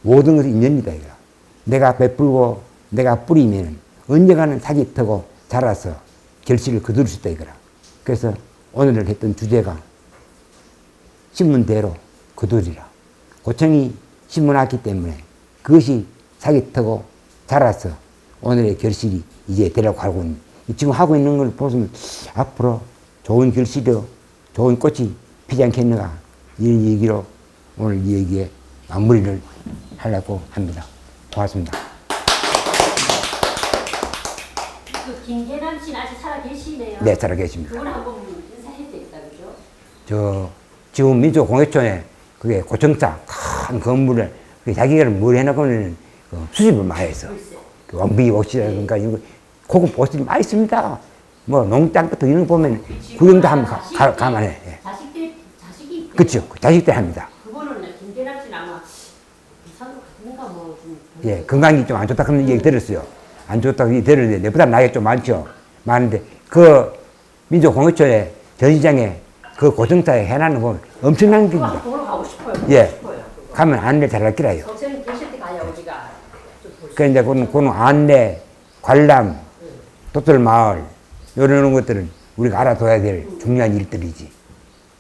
모든 것이 인연이다. 이거라. 내가 베풀고 내가 뿌리면 언젠가는 sak이 트고 자라서 결실을 거둘 수 있다. 이거라. 그래서 오늘 했던 주제가 심은 대로 거두리라. 고청이 심어놨기 때문에 그것이 sak이 트고 자라서 오늘의 결실이 이제 되려고 지금 하고 있는 걸 보시면 앞으로 좋은 결실이요 좋은 꽃이 피지 않겠는가 이런 얘기로 오늘 이 얘기에 마무리를 하려고 합니다. 고맙습니다. 그 김계남 씨는 아직 살아 계시네요. 네, 살아 계십니다. 그분 한번 인사해야 되겠다, 그죠? 저 지금 민족공예촌에 그게 고청사 큰 건물을 자기가 뭘 해놓고는 수집을 많이 했어. 글쎄. 그 원비 옷이라든가 이런 거 고급 옷이 많이 있습니다. 뭐 농장 같은 이런 거 보면 구경도 한번 가만해. 예. 자식이 그렇죠. 자식들 합니다. 그거는 김계남 씨는 아마 이상도 같은가 뭐좀 예, 건강이 좀 안 좋다 그런 얘기 들었어요. 안 좋다고 얘기 들었는데 내보다 나이가 좀 많죠. 많은데 그 민족공예촌에 전시장에 그 고청사에 해놨는 거 보면 엄청난 그거 겁니다. 보러 가고 싶어요. 예. 싶어요. 그거. 가면 안내 잘할 기라요. 선생님 계실 때 가야 우리가 좀 볼 수 그 이제 그런 안내, 관람, 도떨마을 이런 것들은 우리가 알아둬야 될 중요한 일들이지.